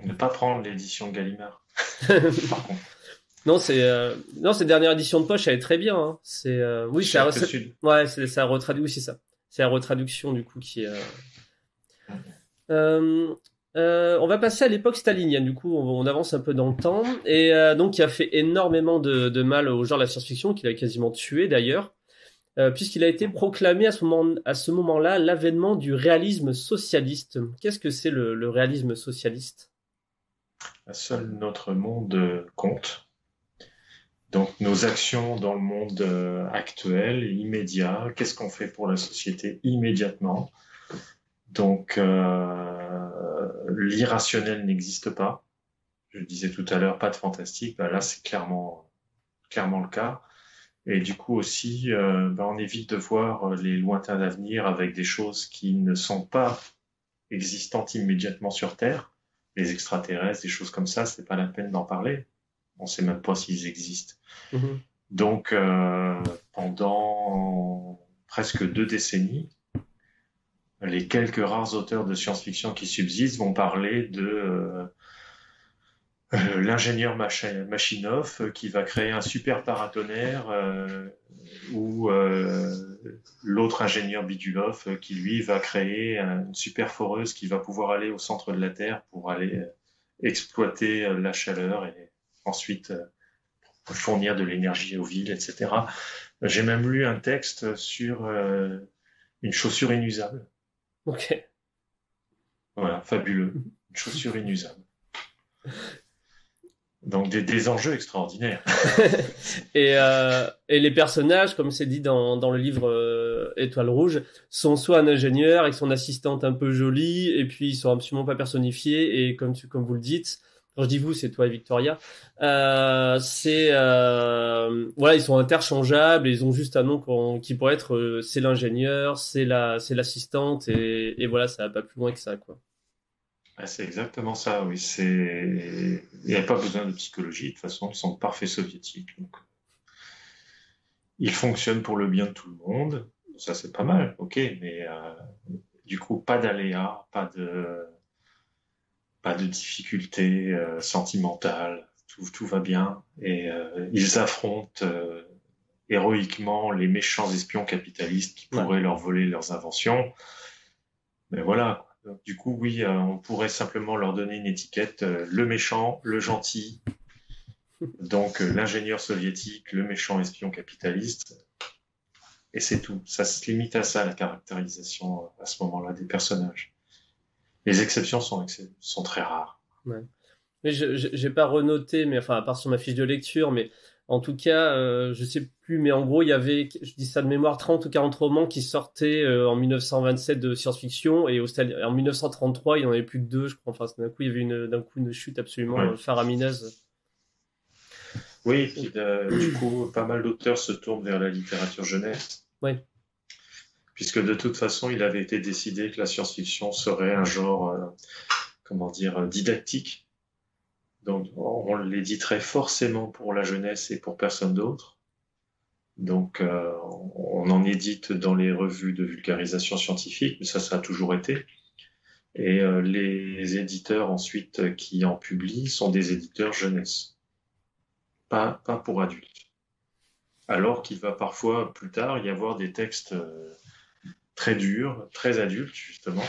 Ne pas prendre l'édition Gallimard, par contre, Non, cette dernière édition de poche, elle est très bien, hein. Oui, cher que Sud. ouais, c'est la retraduction, oui, c'est ça. C'est la retraduction du coup qui est. Euh, on va passer à l'époque stalinienne, du coup, on avance un peu dans le temps, et donc qui a fait énormément de mal au genre de la science-fiction, qu'il a quasiment tué d'ailleurs, puisqu'il a été proclamé à ce moment-là l'avènement du réalisme socialiste. Qu'est-ce que c'est le réalisme socialiste? Seul notre monde compte. Donc nos actions dans le monde actuel, immédiat, qu'est-ce qu'on fait pour la société immédiatement? Donc l'irrationnel n'existe pas. Je le disais tout à l'heure, pas de fantastique. Ben là, c'est clairement le cas. Et du coup aussi, on évite de voir les lointains avenirs avec des choses qui ne sont pas existantes immédiatement sur Terre. Les extraterrestres, des choses comme ça, c'est pas la peine d'en parler. On sait même pas s'ils existent. Mhm. Donc, pendant presque 2 décennies, les quelques rares auteurs de science-fiction qui subsistent vont parler de l'ingénieur Machinov qui va créer un super paratonnerre ou l'autre ingénieur Bidulov qui lui va créer une super foreuse qui va pouvoir aller au centre de la Terre pour aller exploiter la chaleur et ensuite fournir de l'énergie aux villes, etc. J'ai même lu un texte sur une chaussure inusable. Ok. Voilà, fabuleux. Une chaussure inusable. Donc des enjeux extraordinaires. Et les personnages, comme c'est dit dans le livre Étoile Rouge, sont soit un ingénieur avec son assistante un peu jolie, et puis ils sont absolument pas personnifiés, et comme vous le dites, quand je dis vous, c'est toi et Victoria, voilà, ils sont interchangeables, et ils ont juste un nom qui pourrait être c'est l'ingénieur, c'est l'assistante, et voilà, ça va pas plus loin que ça, quoi. Ah, c'est exactement ça, oui. Il n'y a pas besoin de psychologie, de toute façon, ils sont parfaits soviétiques. Donc, ils fonctionnent pour le bien de tout le monde. Ça, c'est pas mal, ok, mais du coup, pas d'aléas, pas de difficultés sentimentales, tout va bien. Et ils affrontent héroïquement les méchants espions capitalistes qui Ouais. pourraient leur voler leurs inventions. Mais voilà. Donc, du coup, oui, on pourrait simplement leur donner une étiquette, le méchant, le gentil, donc l'ingénieur soviétique, le méchant espion capitaliste, et c'est tout. Ça se limite à ça, la caractérisation à ce moment-là des personnages. Les exceptions sont très rares. Ouais. Mais j'ai pas renoté, mais enfin, à part sur ma fiche de lecture, mais en tout cas, je sais plus, mais en gros, il y avait, je dis ça de mémoire, 30 ou 40 romans qui sortaient en 1927 de science-fiction, et en 1933, il y en avait plus que deux, je crois. Enfin, d'un coup, il y avait d'un coup une chute absolument Ouais. faramineuse. Oui, et puis du coup, pas mal d'auteurs se tournent vers la littérature jeunesse, Ouais. puisque de toute façon, il avait été décidé que la science-fiction serait un genre, comment dire, didactique. Donc, on l'éditerait forcément pour la jeunesse et pour personne d'autre. Donc, on en édite dans les revues de vulgarisation scientifique, mais ça a toujours été. Et les éditeurs ensuite qui en publient sont des éditeurs jeunesse, pas pour adultes. Alors qu'il va parfois plus tard y avoir des textes très durs, très adultes justement,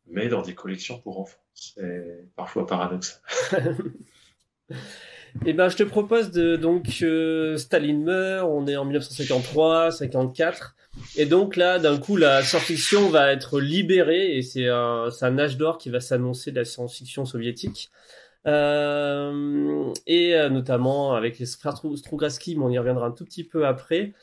mais dans des collections pour enfants. C'est parfois paradoxal. Et ben, je te propose donc Staline meurt, on est en 1953, 54, et donc là, d'un coup, la science-fiction va être libérée, et c'est un âge d'or qui va s'annoncer de la science-fiction soviétique. Notamment avec les frères Strugatsky, mais on y reviendra un tout petit peu après.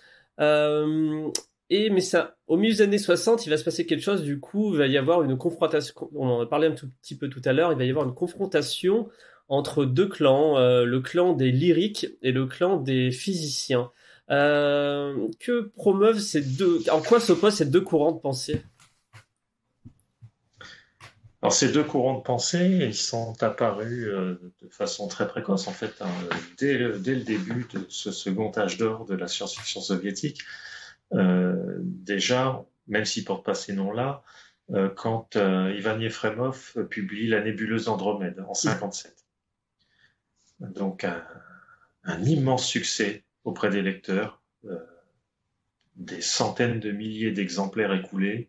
Mais ça, au milieu des années 60, il va se passer quelque chose. Du coup, il va y avoir une confrontation. On en a parlé un tout petit peu tout à l'heure. Il va y avoir une confrontation entre deux clans, le clan des lyriques et le clan des physiciens. Que promeuvent ces deux En quoi s'opposent ces deux courants de pensée? Alors ces deux courants de pensée, ils sont apparus de façon très précoce en fait, hein, dès le début de ce second âge d'or de la science-fiction soviétique. Déjà, même s'ils portent pas ces noms-là, quand Ivan Yefremov publie La nébuleuse Andromède en 57. Donc un immense succès auprès des lecteurs, des centaines de milliers d'exemplaires écoulés.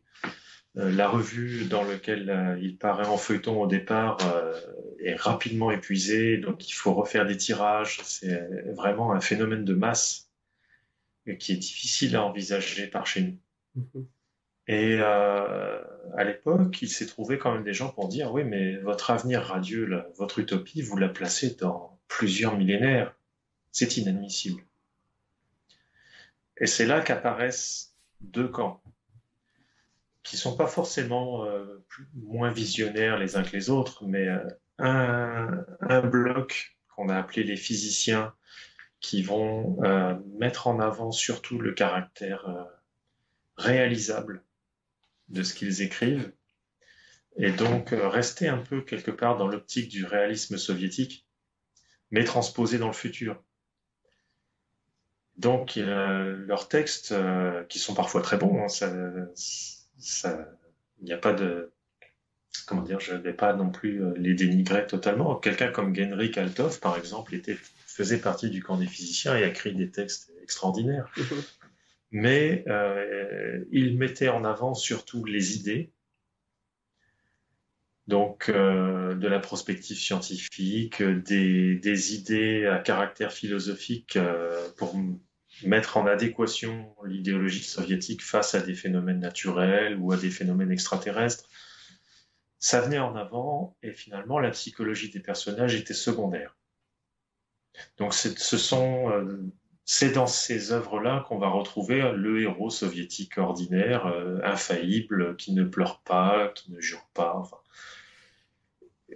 La revue dans laquelle il paraît en feuilleton au départ est rapidement épuisée, donc il faut refaire des tirages. C'est vraiment un phénomène de masse qui est difficile à envisager par chez nous. Mhm. Et à l'époque, il s'est trouvé quand même des gens pour dire, oui, mais votre avenir radieux, là, votre utopie, vous la placez dans plusieurs millénaires. C'est inadmissible. Et c'est là qu'apparaissent deux camps, qui sont pas forcément moins visionnaires les uns que les autres, mais un bloc qu'on a appelé les physiciens, qui vont mettre en avant surtout le caractère réalisable de ce qu'ils écrivent, et donc rester un peu quelque part dans l'optique du réalisme soviétique, mais transposé dans le futur. Donc leurs textes, qui sont parfois très bons, hein, il n'y a pas de, comment dire, je ne vais pas non plus les dénigrer totalement. Quelqu'un comme Genrik Althoff, par exemple, faisait partie du camp des physiciens et a écrit des textes extraordinaires. Mais il mettait en avant surtout les idées Donc, de la prospective scientifique, des idées à caractère philosophique pour mettre en adéquation l'idéologie soviétique face à des phénomènes naturels ou à des phénomènes extraterrestres. Ça venait en avant et finalement la psychologie des personnages était secondaire. Donc c'est dans ces œuvres-là qu'on va retrouver le héros soviétique ordinaire, infaillible, qui ne pleure pas, qui ne jure pas, enfin,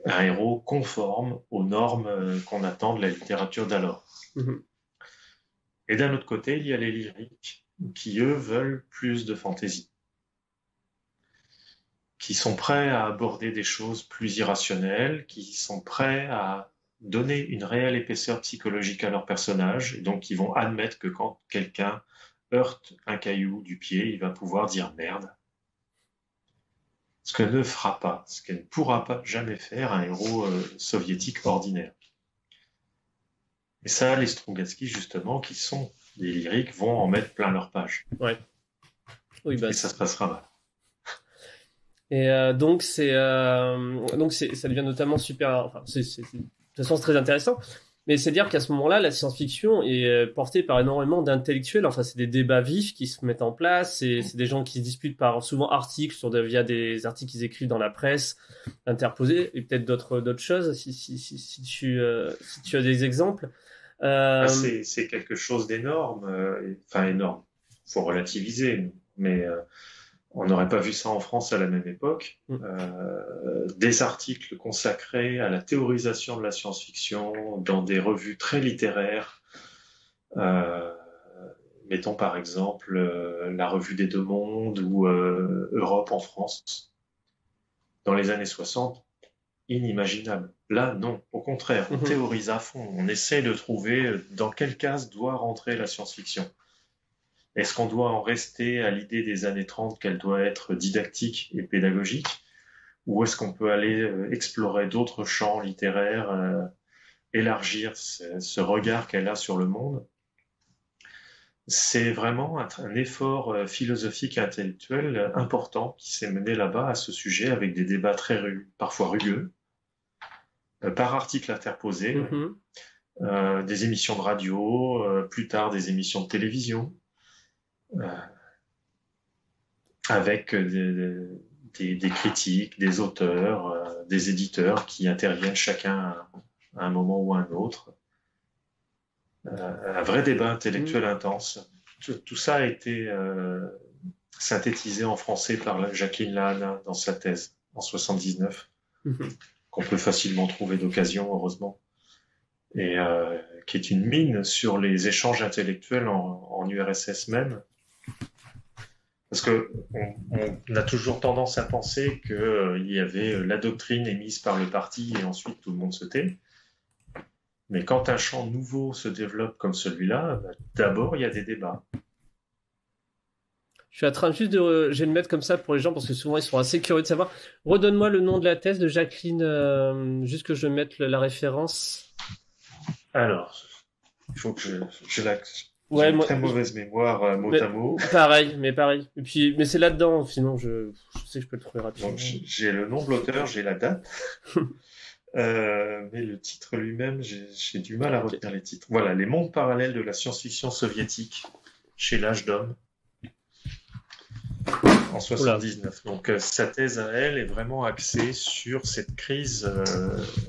un héros conforme aux normes qu'on attend de la littérature d'alors. Mhm. Et d'un autre côté, il y a les lyriques qui, eux, veulent plus de fantaisie, qui sont prêts à aborder des choses plus irrationnelles, qui sont prêts à donner une réelle épaisseur psychologique à leur personnage, et donc ils vont admettre que quand quelqu'un heurte un caillou du pied, il va pouvoir dire merde. Ce que ne fera pas, ce que ne pourra pas jamais faire un héros soviétique ordinaire. Et ça, les Strugatsky, justement, qui sont des lyriques, vont en mettre plein leur page. Ouais. Oui, bah, Et ça se passera mal. et ça devient notamment super. Enfin, de toute façon, c'est très intéressant. Mais c'est dire qu'à ce moment-là, la science-fiction est portée par énormément d'intellectuels. Enfin, c'est des débats vifs qui se mettent en place. C'est des gens qui se disputent par souvent articles via des articles qu'ils écrivent dans la presse interposés et peut-être d'autres choses. Si tu as des exemples. Ah, Euh, c'est quelque chose d'énorme, enfin énorme. Faut relativiser, mais on n'aurait pas vu ça en France à la même époque. Des articles consacrés à la théorisation de la science-fiction dans des revues très littéraires. Euh, Mettons par exemple la revue des Deux Mondes ou Europe en France. Dans les années 60, inimaginable. Là, non. Au contraire, on théorise à fond. On essaie de trouver dans quelle case doit rentrer la science-fiction. Est-ce qu'on doit en rester à l'idée des années 30 qu'elle doit être didactique et pédagogique, ou est-ce qu'on peut aller explorer d'autres champs littéraires, élargir ce regard qu'elle a sur le monde? C'est vraiment un effort philosophique et intellectuel important qui s'est mené là-bas à ce sujet avec des débats parfois rugueux, par articles interposés, des émissions de radio, plus tard des émissions de télévision, avec des critiques, des auteurs, des éditeurs qui interviennent chacun à un moment ou à un autre. Un vrai débat intellectuel intense. Tout ça a été synthétisé en français par Jacqueline Lahana dans sa thèse en 79, qu'on peut facilement trouver d'occasion, heureusement, et qui est une mine sur les échanges intellectuels en URSS même. Parce que on a toujours tendance à penser qu'il y avait la doctrine émise par le parti et ensuite tout le monde se tait. Mais quand un champ nouveau se développe comme celui-là, d'abord il y a des débats. Je suis en train juste je vais le mettre comme ça pour les gens parce que souvent ils sont assez curieux de savoir. Redonne-moi le nom de la thèse de Jacqueline, juste que je mette la référence. Alors, il faut que je la... Ouais, J'ai une moi, très mauvaise mémoire mot à mot. pareil, mais pareil. Et puis, mais c'est là-dedans, sinon je sais que je peux le trouver rapidement. Donc j'ai le nom de l'auteur, j'ai la date. Mais le titre lui-même, j'ai du mal à retenir les titres. Voilà, Les mondes parallèles de la science-fiction soviétique chez l'Âge d'Homme en 79. Donc sa thèse à elle est vraiment axée sur cette crise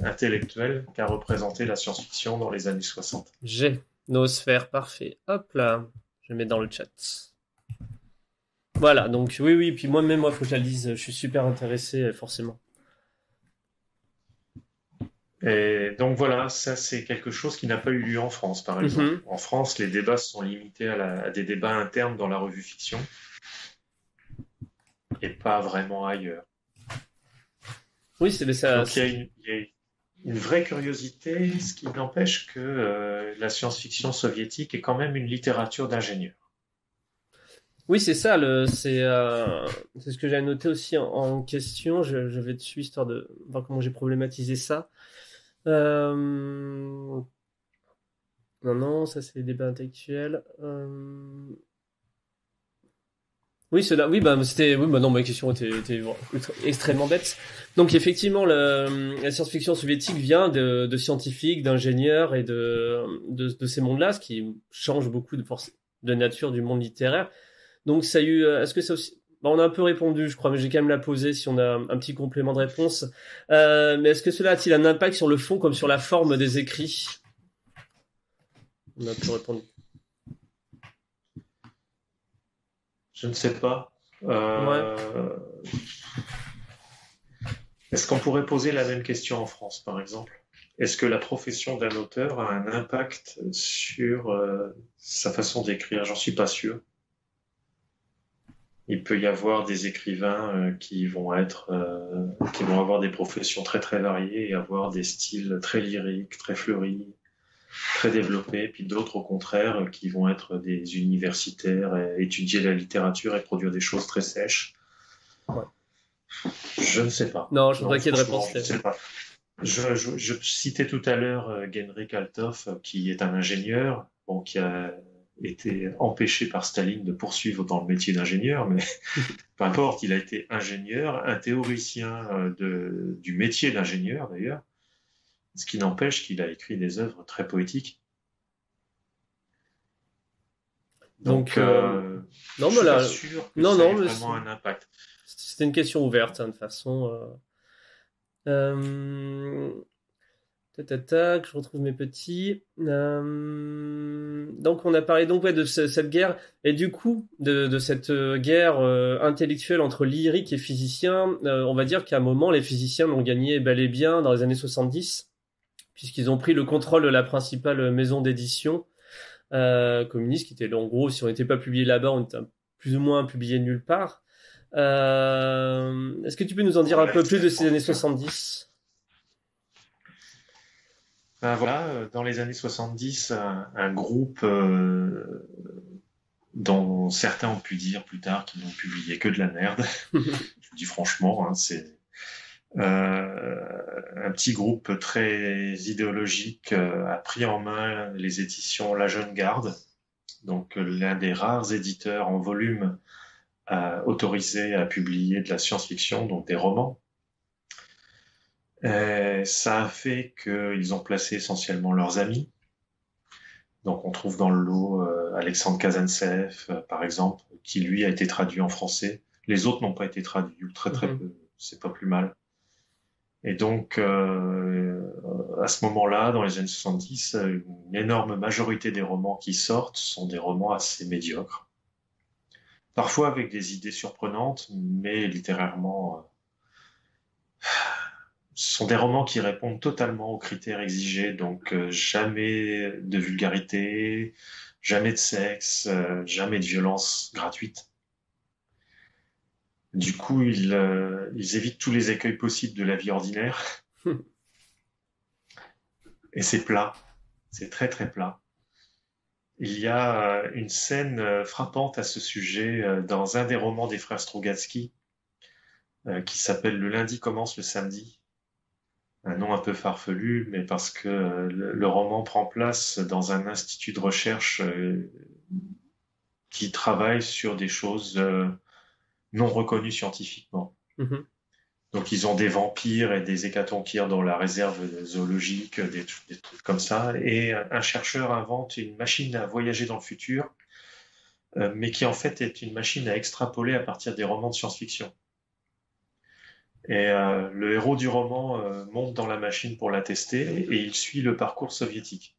intellectuelle qu'a représentée la science-fiction dans les années 60. J'ai Noosphère, parfait. Hop là, je mets dans le chat. Voilà, donc oui, puis moi-même, faut que je la lise. Je suis super intéressé, forcément. Et donc voilà, ça c'est quelque chose qui n'a pas eu lieu en France, par exemple. En France, les débats sont limités à des débats internes dans la revue fiction et pas vraiment ailleurs. Oui, c'est ça. Donc il y a une vraie curiosité, ce qui n'empêche que la science-fiction soviétique est quand même une littérature d'ingénieurs. Oui, c'est ça. C'est ce que j'avais noté aussi en question. Je vais dessus histoire de voir comment j'ai problématisé ça. Non, ça c'est les débats intellectuels. Oui, cela, oui, bah, c'était, oui, bah non, ma question était extrêmement bête. Donc, effectivement, la science-fiction soviétique vient de scientifiques, d'ingénieurs et de ces mondes-là, ce qui change beaucoup de nature du monde littéraire. Donc, ça a eu, est-ce que ça aussi, bah, on a un peu répondu, je crois, mais j'ai quand même la poser si on a un petit complément de réponse. Mais est-ce que cela a-t-il un impact sur le fond comme sur la forme des écrits? On a un peu répondu. Je ne sais pas. Ouais. Est-ce qu'on pourrait poser la même question en France, par exemple? Est-ce que la profession d'un auteur a un impact sur sa façon d'écrire? J'en suis pas sûr. Il peut y avoir des écrivains qui vont avoir des professions très très variées et avoir des styles très lyriques, très fleuris, très développés, puis d'autres au contraire qui vont être des universitaires, et étudier la littérature et produire des choses très sèches. Ouais. Je ne sais pas. Non, je Non, voudrais qu'il y ait de franchement, réponse. je ne sais pas. Je citais tout à l'heure Genrik Althoff, qui est un ingénieur, bon, qui a été empêché par Staline de poursuivre dans le métier d'ingénieur, mais peu importe, il a été ingénieur, un théoricien du métier d'ingénieur d'ailleurs, ce qui n'empêche qu'il a écrit des œuvres très poétiques. Donc, Donc, non, je mais suis pas là, sûr que non, ça ait non, mais vraiment un impact. c'était une question ouverte, hein, de toute façon. Euh, tac, tac, tac, je retrouve mes petits. Donc, on a parlé donc ouais, de cette guerre, et du coup, de cette guerre intellectuelle entre lyrique et physicien. On va dire qu'à un moment, les physiciens l'ont gagné bel et bien dans les années 70, puisqu'ils ont pris le contrôle de la principale maison d'édition communiste, qui était en gros, si on n'était pas publié là-bas, on était plus ou moins publié nulle part. Est-ce que tu peux nous en dire un Ouais, peu plus c'est de ces années ça. 70? Ben voilà, dans les années 70, un groupe dont certains ont pu dire plus tard qu'ils n'ont publié que de la merde. Je vous dis franchement, hein, c'est un petit groupe très idéologique a pris en main les éditions La Jeune Garde, donc l'un des rares éditeurs en volume autorisés à publier de la science-fiction, donc des romans. Ça a fait qu'ils ont placé essentiellement leurs amis. Donc on trouve dans le lot Alexandre Kazantsev, par exemple, qui lui a été traduit en français. Les autres n'ont pas été traduits, ou très très peu, c'est pas plus mal. Et donc à ce moment-là, dans les années 70, une énorme majorité des romans qui sortent sont des romans assez médiocres. Parfois avec des idées surprenantes, mais littérairement, ce sont des romans qui répondent totalement aux critères exigés, donc jamais de vulgarité, jamais de sexe, jamais de violence gratuite. Du coup, ils évitent tous les écueils possibles de la vie ordinaire, et c'est plat, c'est très très plat. Il y a une scène frappante à ce sujet dans un des romans des frères Strugatsky, qui s'appelle Le lundi commence le samedi. Un nom un peu farfelu, mais parce que le roman prend place dans un institut de recherche qui travaille sur des choses non reconnues scientifiquement. Donc ils ont des vampires et des hécatonchires dans la réserve zoologique, des trucs comme ça, et un chercheur invente une machine à voyager dans le futur, mais qui en fait est une machine à extrapoler à partir des romans de science-fiction. Et le héros du roman monte dans la machine pour la tester et il suit le parcours soviétique.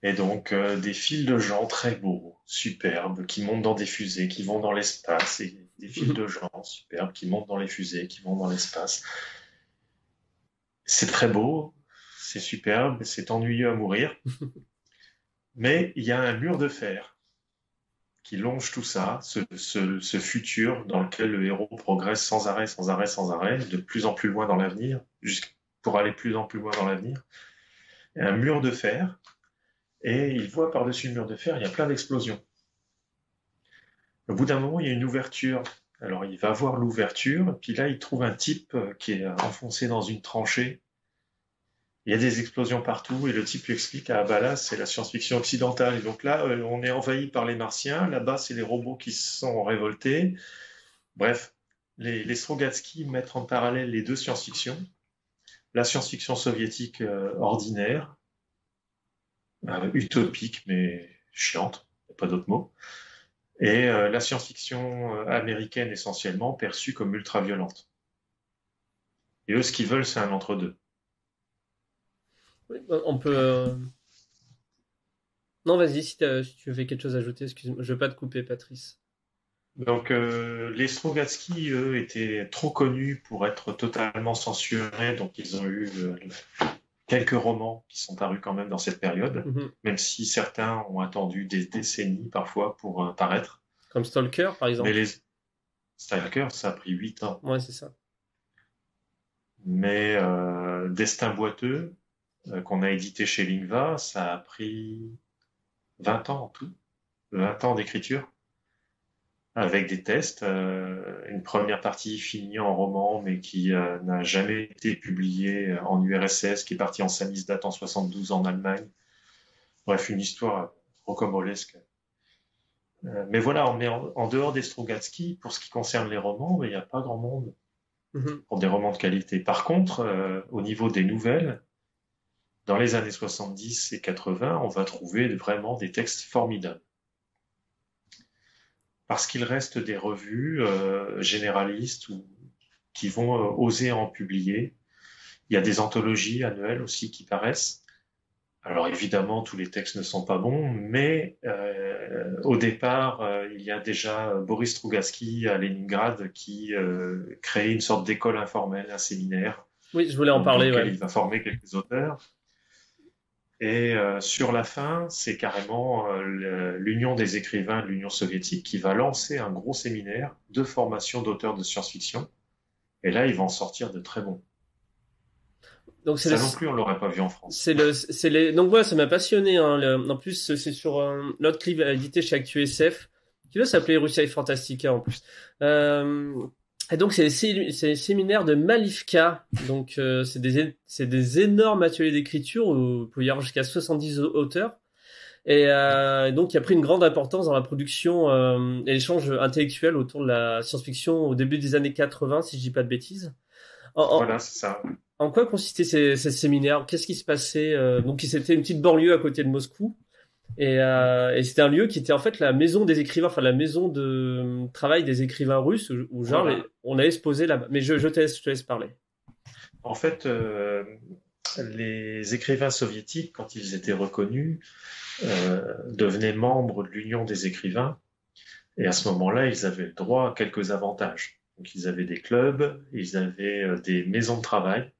Et donc des files de gens très beaux, superbes, qui montent dans des fusées, qui vont dans l'espace, et des files de gens superbes qui montent dans les fusées, qui vont dans l'espace. C'est très beau, c'est superbe, c'est ennuyeux à mourir, mais il y a un mur de fer qui longe tout ça, ce futur dans lequel le héros progresse sans arrêt, sans arrêt, sans arrêt, de plus en plus loin dans l'avenir, pour aller plus en plus loin dans l'avenir. Il y a un mur de fer, et il voit par-dessus le mur de fer, il y a plein d'explosions. Au bout d'un moment, il y a une ouverture. Alors il va voir l'ouverture, puis là il trouve un type qui est enfoncé dans une tranchée. il y a des explosions partout et le type lui explique, ah bah là, c'est la science-fiction occidentale. Et donc là, on est envahi par les Martiens. Là-bas, c'est les robots qui se sont révoltés. Bref, les Strogatsky mettent en parallèle les deux science-fiction. La science-fiction soviétique ordinaire, utopique mais chiante, pas d'autre mot, et la science-fiction américaine essentiellement perçue comme ultra-violente. Et eux, ce qu'ils veulent, c'est un entre-deux. Oui, on peut. Non, vas-y, si tu veux quelque chose à ajouter, excuse-moi, je veux pas te couper, Patrice. Donc, les Strogatsky, eux, étaient trop connus pour être totalement censurés, donc ils ont eu quelques romans qui sont parus quand même dans cette période, Mhm. même si certains ont attendu des décennies parfois pour paraître. Comme Stalker, par Mais exemple. les Stalkers, ça a pris 8 ans. Ouais, c'est ça. Mais Destin boiteux, qu'on a édité chez Lingva, ça a pris 20 ans en tout, 20 ans d'écriture, avec des tests, une première partie finie en roman, mais qui n'a jamais été publiée en URSS, qui est partie en samizdat en 72 en Allemagne. Bref, une histoire rocambolesque. Mais voilà, on est en dehors des Strogatsky, pour ce qui concerne les romans, il n'y a pas grand monde Mhm. pour des romans de qualité. Par contre, au niveau des nouvelles, dans les années 70 et 80, on va trouver vraiment des textes formidables. Parce qu'il reste des revues généralistes qui vont oser en publier. Il y a des anthologies annuelles aussi qui paraissent. Alors évidemment, tous les textes ne sont pas bons, mais au départ, il y a déjà Boris Strugatsky à Leningrad qui crée une sorte d'école informelle, un séminaire, Oui, je voulais en donc, dans parler, lequel ouais. il va former quelques auteurs. Et sur la fin, c'est carrément l'Union des écrivains de l'Union soviétique qui va lancer un gros séminaire de formation d'auteurs de science-fiction. Et là, ils vont en sortir de très bons. Donc Ça non plus, on l'aurait pas vu en France. c'est les. Donc voilà, ça m'a passionné. Hein, en plus, c'est sur l'autre livre édité chez ActuSF, qui doit s'appeler Russia et Fantastica en plus. Euh, et donc c'est les séminaires de Malivka. Donc c'est des énormes ateliers d'écriture où il peut y avoir jusqu'à 70 auteurs. Et donc, il a pris une grande importance dans la production et l'échange intellectuel autour de la science-fiction au début des années 80, si je dis pas de bêtises. En, en- Voilà, c'est ça. en quoi consistaient ces séminaires? Qu'est-ce qui se passait? Donc, c'était une petite banlieue à côté de Moscou. Et c'était un lieu qui était en fait la maison des écrivains, enfin la maison de travail des écrivains russes, où genre Voilà. on allait se poser là-bas. Mais je te laisse parler. En fait, les écrivains soviétiques, quand ils étaient reconnus, devenaient membres de l'Union des écrivains. Et à ce moment-là, ils avaient le droit à quelques avantages. Donc, ils avaient des clubs, ils avaient des maisons de travail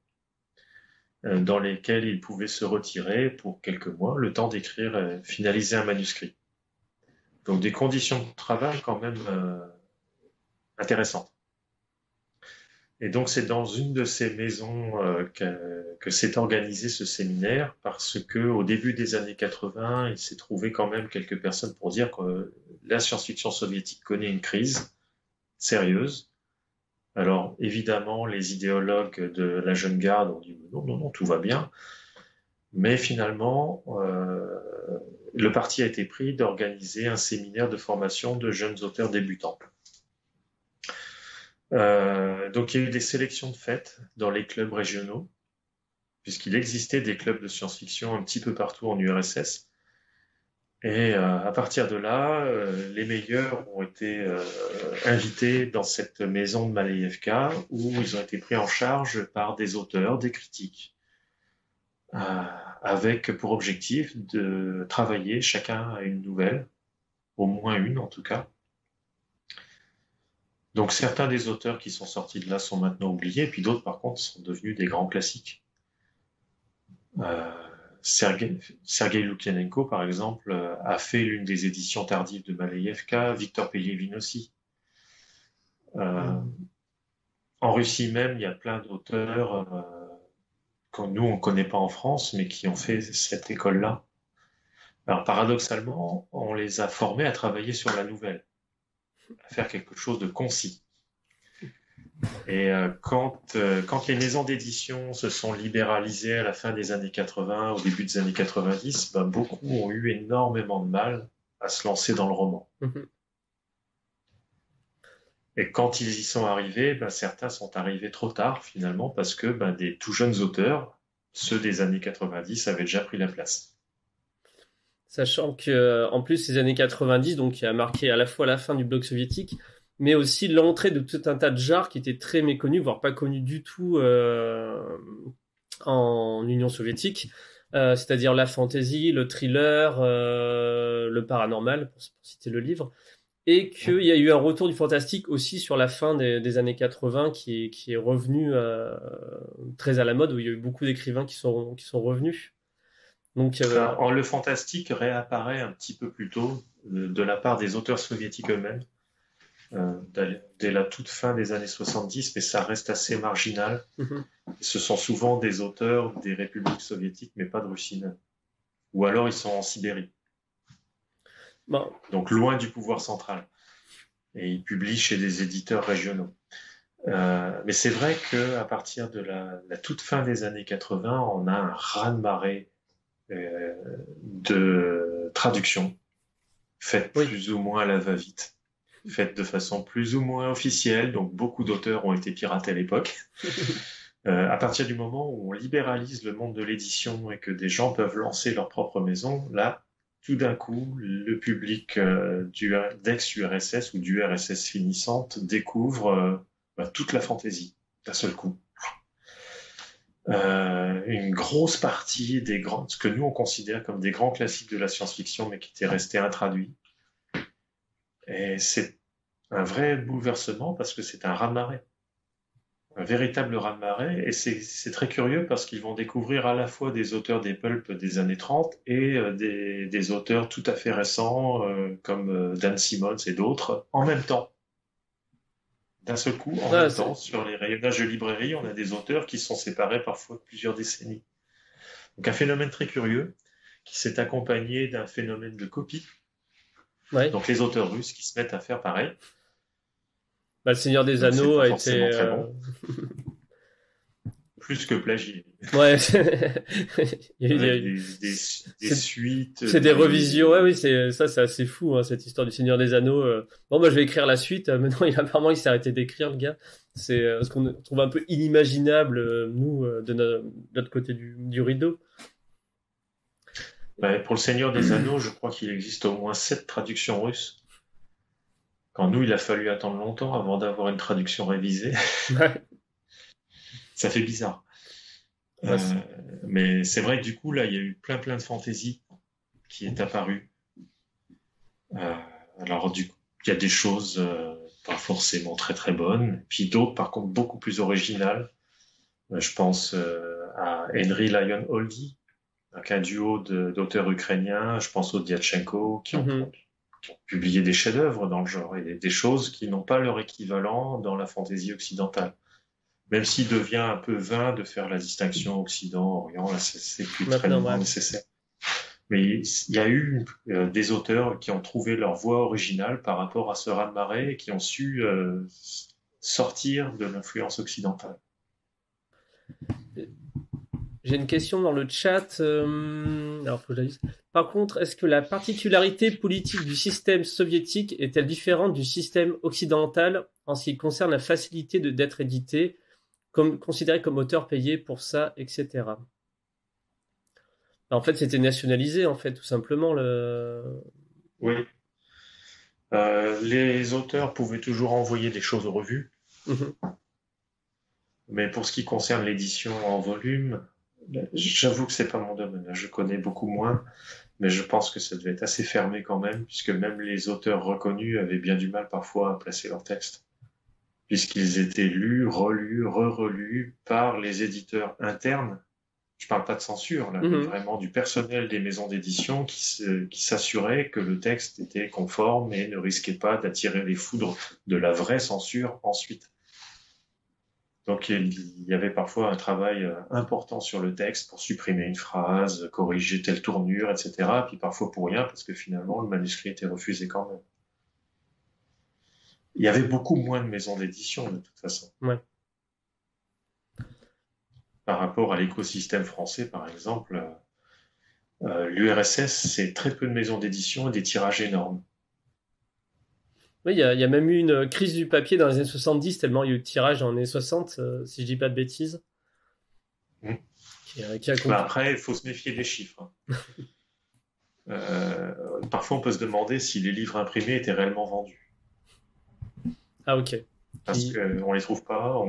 dans lesquelles ils pouvaient se retirer pour quelques mois, le temps d'écrire, finaliser un manuscrit. Donc, des conditions de travail quand même intéressantes. Et donc, c'est dans une de ces maisons que s'est organisé ce séminaire, parce que au début des années 80, il s'est trouvé quand même quelques personnes pour dire que la science-fiction soviétique connaît une crise sérieuse. Alors, évidemment, les idéologues de la jeune garde ont dit non, non, non, tout va bien. Mais finalement, le parti a été pris d'organiser un séminaire de formation de jeunes auteurs débutants. Donc il y a eu des sélections de faites dans les clubs régionaux, puisqu'il existait des clubs de science-fiction un petit peu partout en URSS. Et à partir de là, les meilleurs ont été invités dans cette maison de Maleyevka, où ils ont été pris en charge par des auteurs, des critiques, avec pour objectif de travailler chacun à une nouvelle, au moins une en tout cas. Donc certains des auteurs qui sont sortis de là sont maintenant oubliés, puis d'autres par contre sont devenus des grands classiques. Euh, Sergei Lukianenko, par exemple, a fait l'une des éditions tardives de Maleyevka, Victor Pelyevin aussi. En Russie même, il y a plein d'auteurs que nous, on ne connaît pas en France, mais qui ont fait cette école-là. Alors paradoxalement, on les a formés à travailler sur la nouvelle, à faire quelque chose de concis. Et quand les maisons d'édition se sont libéralisées à la fin des années 80, au début des années 90, ben, beaucoup ont eu énormément de mal à se lancer dans le roman. Mhm. Et quand ils y sont arrivés, ben, certains sont arrivés trop tard finalement parce que ben, des tout jeunes auteurs, ceux des années 90, avaient déjà pris la place. Sachant que, en plus, ces années 90, donc, qui a marqué à la fois la fin du bloc soviétique, mais aussi l'entrée de tout un tas de genres qui étaient très méconnus, voire pas connus du tout en Union soviétique, c'est-à-dire la fantasy, le thriller, le paranormal, pour citer le livre, et qu'il y a eu un retour du fantastique aussi sur la fin des années 80 qui est revenu très à la mode, où il y a eu beaucoup d'écrivains qui sont revenus. Donc, Alors, le fantastique réapparaît un petit peu plus tôt de la part des auteurs soviétiques eux-mêmes, dès la toute fin des années 70, mais ça reste assez marginal. Ce sont souvent des auteurs des républiques soviétiques, mais pas de Russie même. Ou alors ils sont en Sibérie, bon, donc loin du pouvoir central. Et ils publient chez des éditeurs régionaux. Mais c'est vrai qu'à partir de la toute fin des années 80, on a un raz-de-marée de traductions faites oui. plus ou moins à la va-vite, faites de façon plus ou moins officielle. Donc beaucoup d'auteurs ont été piratés à l'époque. À partir du moment où on libéralise le monde de l'édition et que des gens peuvent lancer leur propre maison, là, tout d'un coup, le public d'ex-URSS ou du RSS finissante découvre toute la fantaisie d'un seul coup. Une grosse partie des grands, ce que nous on considère comme des grands classiques de la science-fiction, mais qui étaient restés intraduits. Et c'est un vrai bouleversement parce que c'est un raz-de-marée. Un véritable raz-de-marée, et c'est très curieux parce qu'ils vont découvrir à la fois des auteurs des pulps des années 30 et des auteurs tout à fait récents comme Dan Simmons et d'autres en même temps. D'un seul coup, en Ah, même temps, sur les rayonnages de librairie, on a des auteurs qui sont séparés parfois de plusieurs décennies. Donc un phénomène très curieux qui s'est accompagné d'un phénomène de copie. ouais. Donc les auteurs russes qui se mettent à faire pareil, Bah, le Seigneur des donc c'est Anneaux pas a été, forcément très bon, plus que plagier. ouais, il y a eu Avec des c'est suites, c'est des revisions. Ouais, oui, c'est assez fou, hein, cette histoire du Seigneur des Anneaux. Bon, bah, je vais écrire la suite. Maintenant, apparemment, il s'est arrêté d'écrire, le gars. C'est ce qu'on trouve un peu inimaginable, nous, de notre côté du rideau. Pour le Seigneur des Anneaux, je crois qu'il existe au moins 7 traductions russes. Quand nous, il a fallu attendre longtemps avant d'avoir une traduction révisée. Ouais, Ça fait bizarre. ouais, Euh, mais c'est vrai que du coup, là, il y a eu plein de fantaisie qui est apparue. Euh, alors, du coup, il y a des choses pas forcément très bonnes, puis d'autres, par contre, beaucoup plus originales. Je pense à Henry Lyon Holdy, donc un duo d'auteurs ukrainiens. Je pense aux Diatchenko, mhm. qui ont publié des chefs-d'œuvre dans le genre, et des choses qui n'ont pas leur équivalent dans la fantaisie occidentale. Même s'il devient un peu vain de faire la distinction Occident-Orient, là, c'est plus Maintenant, tellement ouais. nécessaire. Mais il y a eu des auteurs qui ont trouvé leur voie originale par rapport à ce raz-de-marée et qui ont su sortir de l'influence occidentale. J'ai une question dans le chat. Alors, faut que je la lise. Par contre, est-ce que la particularité politique du système soviétique est-elle différente du système occidental en ce qui concerne la facilité d'être édité, comme considéré comme auteur payé pour ça, etc. En fait, c'était nationalisé, en fait, tout simplement. Oui, les auteurs pouvaient toujours envoyer des choses aux revues, Mhm. mais pour ce qui concerne l'édition en volume, j'avoue que c'est pas mon domaine. Je connais beaucoup moins, mais je pense que ça devait être assez fermé quand même, puisque même les auteurs reconnus avaient bien du mal parfois à placer leurs textes, puisqu'ils étaient lus, relus, re-relus par les éditeurs internes. Je parle pas de censure, là, mais Mhm. vraiment du personnel des maisons d'édition qui s'assurait que le texte était conforme et ne risquait pas d'attirer les foudres de la vraie censure ensuite. Donc il y avait parfois un travail important sur le texte pour supprimer une phrase, corriger telle tournure, etc. Puis parfois pour rien, parce que finalement le manuscrit était refusé quand même. Il y avait beaucoup moins de maisons d'édition, de toute façon. Ouais. Par rapport à l'écosystème français, par exemple, l'URSS, c'est très peu de maisons d'édition et des tirages énormes. Oui, il y a même eu une crise du papier dans les années 70, tellement il y a eu de tirage dans les années 60, si je dis pas de bêtises, Mm. qui a Bah compliqué. après, il faut se méfier des chiffres, hein. Parfois, on peut se demander si les livres imprimés étaient réellement vendus. Ah, ok. Parce Qui... qu'on les trouve pas,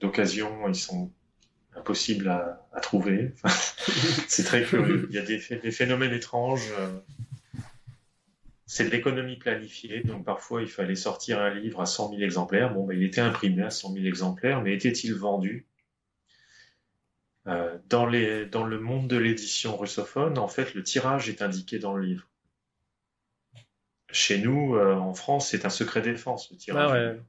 d'occasion, ils sont impossibles à trouver. Enfin, c'est très curieux. Il y a des phénomènes étranges. C'est de l'économie planifiée, donc parfois il fallait sortir un livre à 100 000 exemplaires. Bon, ben, il était imprimé à 100 000 exemplaires, mais était-il vendu? Dans le monde de l'édition russophone, en fait, le tirage est indiqué dans le livre. Chez nous, en France, c'est un secret défense, le Ah tirage du ouais, livre.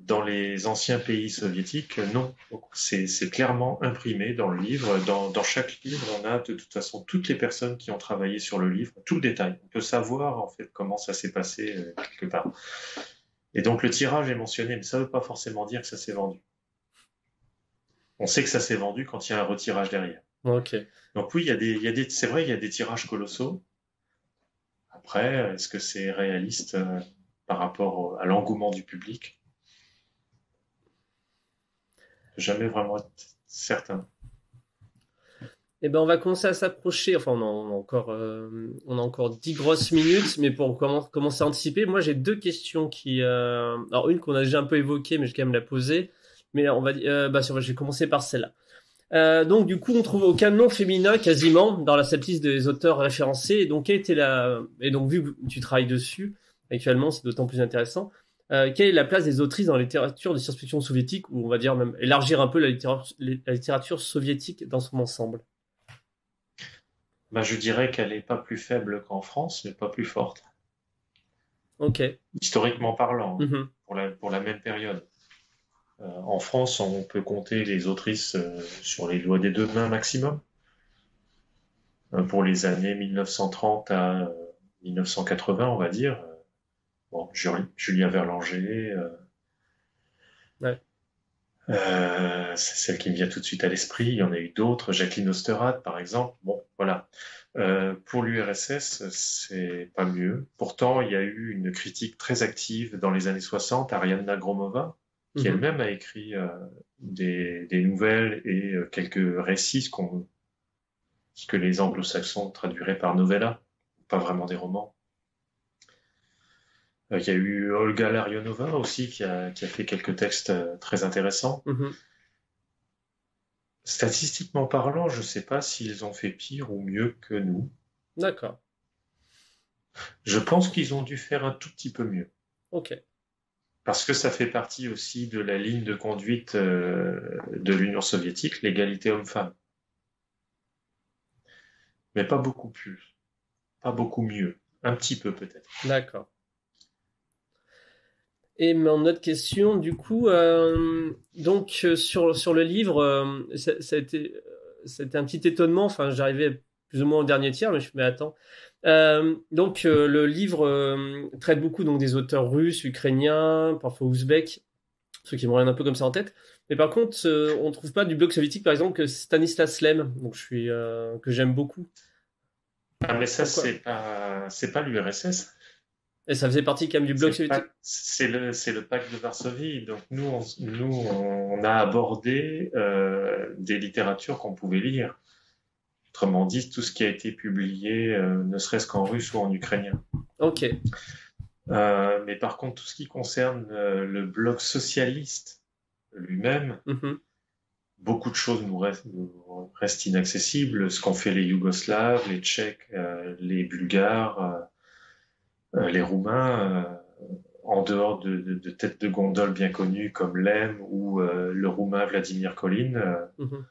Dans les anciens pays soviétiques, non. Donc, c'est clairement imprimé dans le livre. Dans chaque livre, on a de toute façon toutes les personnes qui ont travaillé sur le livre, tout le détail. On peut savoir en fait comment ça s'est passé quelque part. Et donc le tirage est mentionné, mais ça ne veut pas forcément dire que ça s'est vendu. On sait que ça s'est vendu quand il y a un retirage derrière. ok. Donc oui, c'est vrai, il y a des tirages colossaux. Après, est-ce que c'est réaliste par rapport à l'engouement du public? Jamais vraiment être certain. Eh ben, on va commencer à s'approcher. Enfin, on a encore 10 grosses minutes, mais pour commencer à anticiper, moi, j'ai deux questions alors, une qu'on a déjà un peu évoquée, mais je vais quand même la poser. Mais on va dire, je vais commencer par celle-là. Donc, du coup, on trouve aucun nom féminin quasiment dans cette liste des auteurs référencés. Et donc, et donc, vu que tu travailles dessus actuellement, c'est d'autant plus intéressant. Quelle est la place des autrices dans la littérature de science-fiction soviétique, ou on va dire même élargir un peu la littérature soviétique dans son ensemble? Ben, je dirais qu'elle n'est pas plus faible qu'en France, mais pas plus forte. Ok. Historiquement parlant, hein, Mhm. pour la même période. En France, on peut compter les autrices sur les doigts des deux mains maximum. Pour les années 1930 à 1980, on va dire. Bon, Julia Verlanger, Ouais. c'est celle qui me vient tout de suite à l'esprit. Il y en a eu d'autres, Jacqueline Osterhage, par exemple. Bon, voilà. Pour l'URSS, c'est pas mieux. Pourtant, il y a eu une critique très active dans les années 60, Ariadna Gromova, qui Mhm. elle-même a écrit des nouvelles et quelques récits, ce que les anglo-saxons traduiraient par novella, pas vraiment des romans. Il y a eu Olga Larionova aussi qui a fait quelques textes très intéressants. Mhm. Statistiquement parlant, je ne sais pas s'ils ont fait pire ou mieux que nous. D'accord. Je pense qu'ils ont dû faire un tout petit peu mieux. Ok. Parce que ça fait partie aussi de la ligne de conduite de l'Union soviétique, l'égalité homme-femme. Mais pas beaucoup plus, pas beaucoup mieux. Un petit peu peut-être. D'accord. Et mon autre question, du coup, sur le livre, ça a été un petit étonnement. Enfin, j'arrivais plus ou moins au dernier tiers, mais je me attends. Le livre traite beaucoup donc des auteurs russes, ukrainiens, parfois ouzbeks, ceux qui me reviennent un peu comme ça en tête. Mais par contre, on trouve pas du bloc soviétique, par exemple, que Stanislas Lem, donc que j'aime beaucoup. Ah, mais ça, Pourquoi? c'est pas l'URSS. Et ça faisait partie quand même du bloc soviétique. C'est le pacte de Varsovie. Donc on a abordé des littératures qu'on pouvait lire. Autrement dit, tout ce qui a été publié, ne serait-ce qu'en russe ou en ukrainien. Ok. Mais par contre, tout ce qui concerne le bloc socialiste lui-même, Mhm. beaucoup de choses nous restent inaccessibles. Ce qu'ont fait les Yougoslaves, les Tchèques, les Bulgares, les Roumains, en dehors de têtes de gondole bien connues comme Lem ou le Roumain Vladimir Colin, Mhm.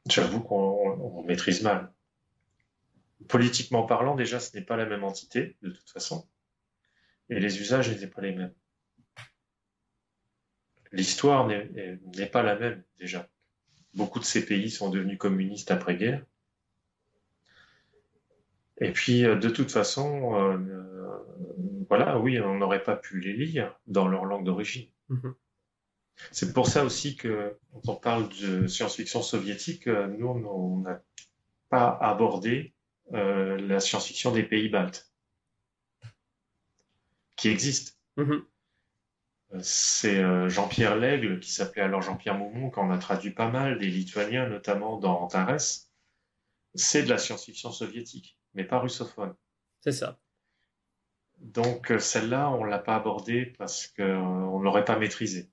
j'avoue qu'on maîtrise mal. Politiquement parlant, déjà, ce n'est pas la même entité, de toute façon, et les usages n'étaient pas les mêmes. L'histoire n'est pas la même, déjà. Beaucoup de ces pays sont devenus communistes après-guerre. Et puis, de toute façon, voilà, oui, on n'aurait pas pu les lire dans leur langue d'origine. Mhm. C'est pour ça aussi que, quand on parle de science-fiction soviétique, nous, on n'a pas abordé la science-fiction des pays baltes, qui existe. Mhm. C'est Jean-Pierre Lègle, qui s'appelait alors Jean-Pierre Moumon, qu'on a traduit pas mal, des Lituaniens, notamment dans Antares. C'est de la science-fiction soviétique, mais pas russophone. C'est ça. Donc celle-là, on l'a pas abordée parce qu'on ne l'aurait pas maîtrisée.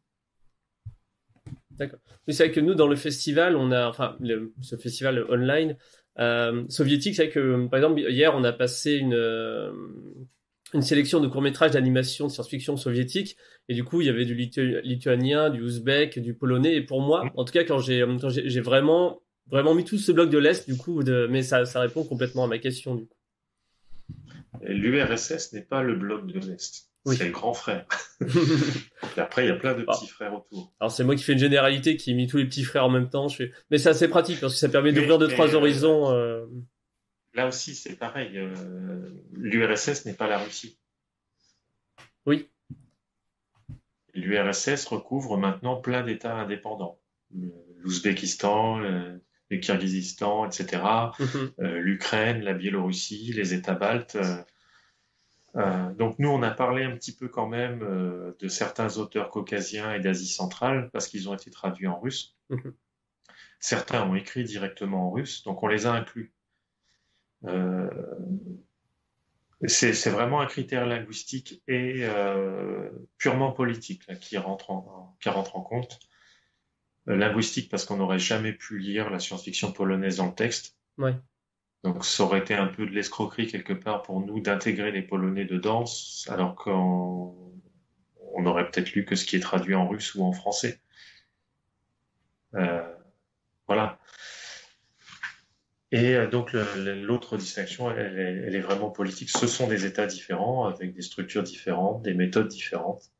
D'accord. Mais c'est vrai que nous, dans le festival, on a, enfin, ce festival online soviétique, c'est vrai que, par exemple, hier, on a passé une sélection de courts-métrages d'animation de science-fiction soviétique, et du coup, il y avait du lituanien, du ouzbek, du polonais, et pour moi, en tout cas, quand j'ai vraiment mis tout ce bloc de l'Est, du coup, mais ça répond complètement à ma question, du coup. L'URSS n'est pas le bloc de l'Est, c'est Oui. le grand frère. Et après, il y a plein de petits Bon. frères autour. Alors c'est moi qui fais une généralité qui ai mis tous les petits frères en même temps. Mais c'est assez pratique parce que ça permet d'ouvrir Mais, deux trois mais horizons. là aussi, c'est pareil. L'URSS n'est pas la Russie. Oui. L'URSS recouvre maintenant plein d'États indépendants. L'Ouzbékistan, le Kirghizistan, etc. Mhm. L'Ukraine, la Biélorussie, les États baltes. Donc nous, on a parlé un petit peu quand même de certains auteurs caucasiens et d'Asie centrale parce qu'ils ont été traduits en russe. Mhm. Certains ont écrit directement en russe, donc on les a inclus. Euh, c'est vraiment un critère linguistique et purement politique là, qui rentre en compte. Linguistique parce qu'on n'aurait jamais pu lire la science-fiction polonaise dans le texte. Ouais. Donc ça aurait été un peu de l'escroquerie quelque part pour nous d'intégrer les Polonais dedans, alors qu'on aurait peut-être lu que ce qui est traduit en russe ou en français. Euh, voilà. Et donc l'autre distinction, elle est vraiment politique. Ce sont des États différents, avec des structures différentes, des méthodes différentes.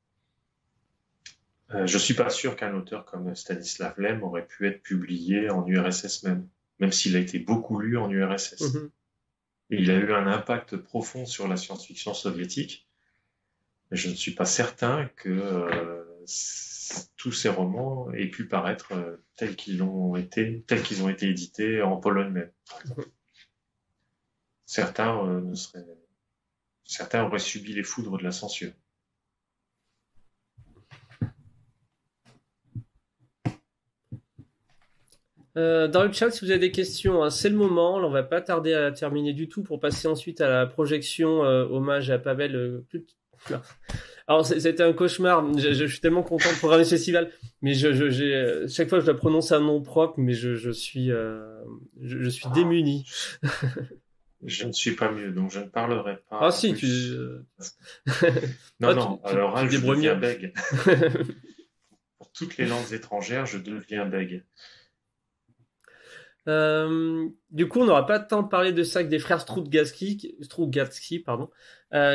Je suis pas sûr qu'un auteur comme Stanislav Lem aurait pu être publié en URSS même, même s'il a été beaucoup lu en URSS. Mhm. Et il a eu un impact profond sur la science-fiction soviétique. Mais je ne suis pas certain que tous ces romans aient pu paraître tels qu'ils ont été édités en Pologne même. Certains certains auraient subi les foudres de la censure. Dans le chat, si vous avez des questions, hein, c'est le moment. Là, on va pas tarder à terminer du tout pour passer ensuite à la projection hommage à Pavel. Alors c'était un cauchemar. Je suis tellement content de programmer ce festival, mais chaque fois je dois prononcer un nom propre, mais je suis démuni. Je ne suis pas mieux, donc je ne parlerai Ah pas si, russe. Non, ah, non, à tu l'oral, te je débrouilles deviens mieux. bègue. Pour toutes les langues étrangères, je deviens bègue. Du coup, on n'aura pas le temps de parler de ça que des frères Strugatsky, pardon,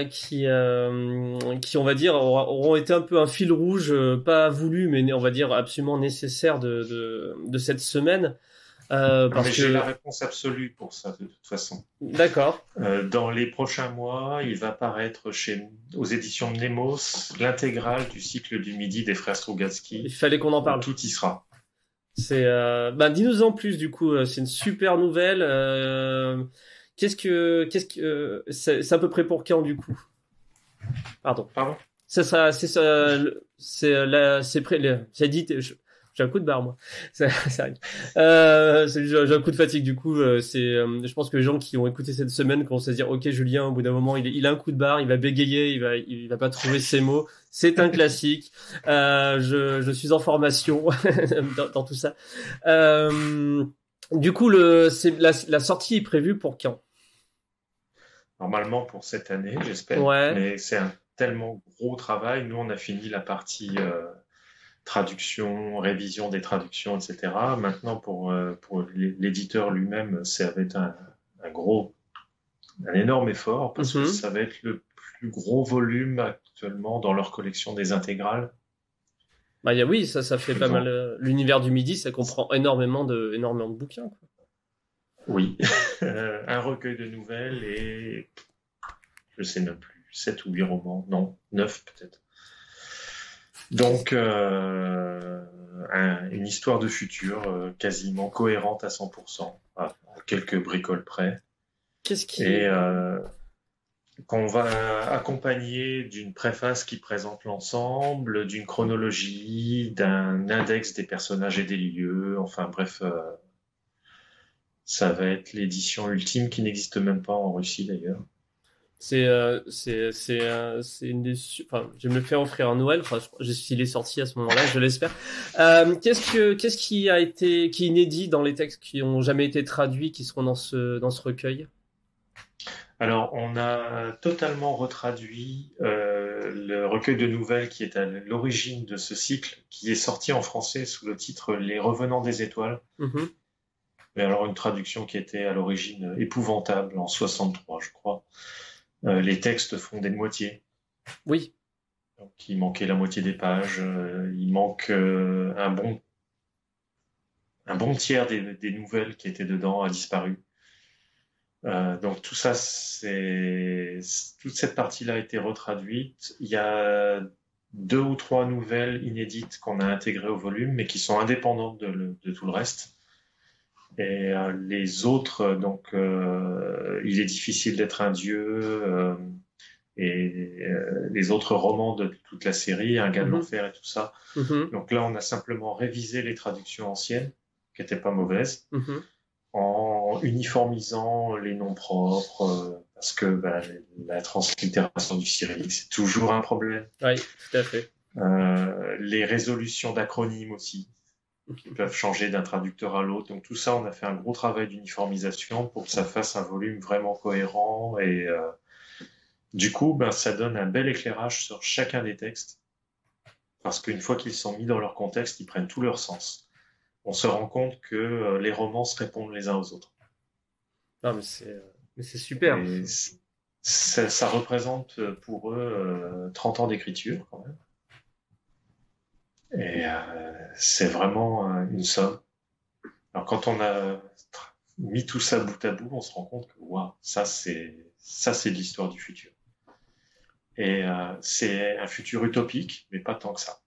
qui, on va dire, auront été un peu un fil rouge, pas voulu, mais on va dire absolument nécessaire de cette semaine, Mais parce j'ai que, la réponse absolue pour ça, de toute façon. d'accord, Dans les prochains mois, il va paraître aux éditions Nemos l'intégrale du cycle du Midi des frères il Strugatsky. fallait qu'on en parle. Tout y sera. Dis-nous en plus, du coup, c'est une super nouvelle. C'est à peu près pour quand, du coup? Pardon. Pardon? Ça sera, c'est ça, c'est prêt, c'est dit, j'ai un coup de barre, moi. Ça arrive. J'ai un coup de fatigue, du coup, je pense que les gens qui ont écouté cette semaine commencent à se dire, OK, Julien, au bout d'un moment, il a un coup de barre, il va bégayer, il va pas trouver ses mots. C'est un classique. Je suis en formation dans tout ça. Du coup, la sortie est prévue pour quand? Normalement pour cette année, j'espère. Ouais. Mais c'est un tellement gros travail. Nous, on a fini la partie traduction, révision des traductions, etc. Maintenant, pour l'éditeur lui-même, ça va être un énorme effort parce que Mhm. ça va être le plus gros volume actuellement dans leur collection des intégrales. Oui, ça fait pas mal. Donc, L'univers du Midi, ça comprend énormément de bouquins, quoi. Oui, un recueil de nouvelles et je sais même plus, 7 ou 8 romans, non, 9 peut-être. Donc, une histoire de futur quasiment cohérente à 100%, à quelques bricoles près, Qu'est-ce et qui... qu'on va accompagner d'une préface qui présente l'ensemble, d'une chronologie, d'un index des personnages et des lieux, enfin bref, ça va être l'édition ultime qui n'existe même pas en Russie d'ailleurs. C'est une des... Enfin, je me le fais offrir à Noël. Enfin, s'il est sorti à ce moment-là, je l'espère. Qu'est-ce qui a été, qui est inédit dans les textes qui ont jamais été traduits, qui seront dans ce recueil? Alors, on a totalement retraduit le recueil de nouvelles qui est à l'origine de ce cycle, qui est sorti en français sous le titre Les Revenants des Étoiles. Mhm. Mais alors, une traduction qui était à l'origine épouvantable en 63, je crois. Les textes font des moitiés. Oui. Donc, il manquait la moitié des pages. Il manque un bon tiers des nouvelles qui étaient dedans a disparu. Donc tout ça, toute cette partie-là a été retraduite. Il y a 2 ou 3 nouvelles inédites qu'on a intégrées au volume, mais qui sont indépendantes de tout le reste. Et les autres, il est difficile d'être un dieu. Les autres romans de toute la série, Un gars de Mhm. l'enfer et tout ça. Mhm. Donc là, on a simplement révisé les traductions anciennes, qui étaient pas mauvaises, Mhm. en uniformisant les noms propres, parce que la translittération du cyrillique, c'est toujours un problème. Oui, tout à fait. Les résolutions d'acronymes aussi, qui peuvent changer d'un traducteur à l'autre. Donc tout ça, on a fait un gros travail d'uniformisation pour que ça fasse un volume vraiment cohérent. Et du coup, ça donne un bel éclairage sur chacun des textes, parce qu'une fois qu'ils sont mis dans leur contexte, ils prennent tout leur sens. On se rend compte que les romans se répondent les uns aux autres. Non, mais c'est super. Et ça représente pour eux 30 ans d'écriture quand même. Et c'est vraiment une somme. Alors quand on a mis tout ça bout à bout, on se rend compte que waouh, ça c'est de l'histoire du futur. Et c'est un futur utopique, mais pas tant que ça.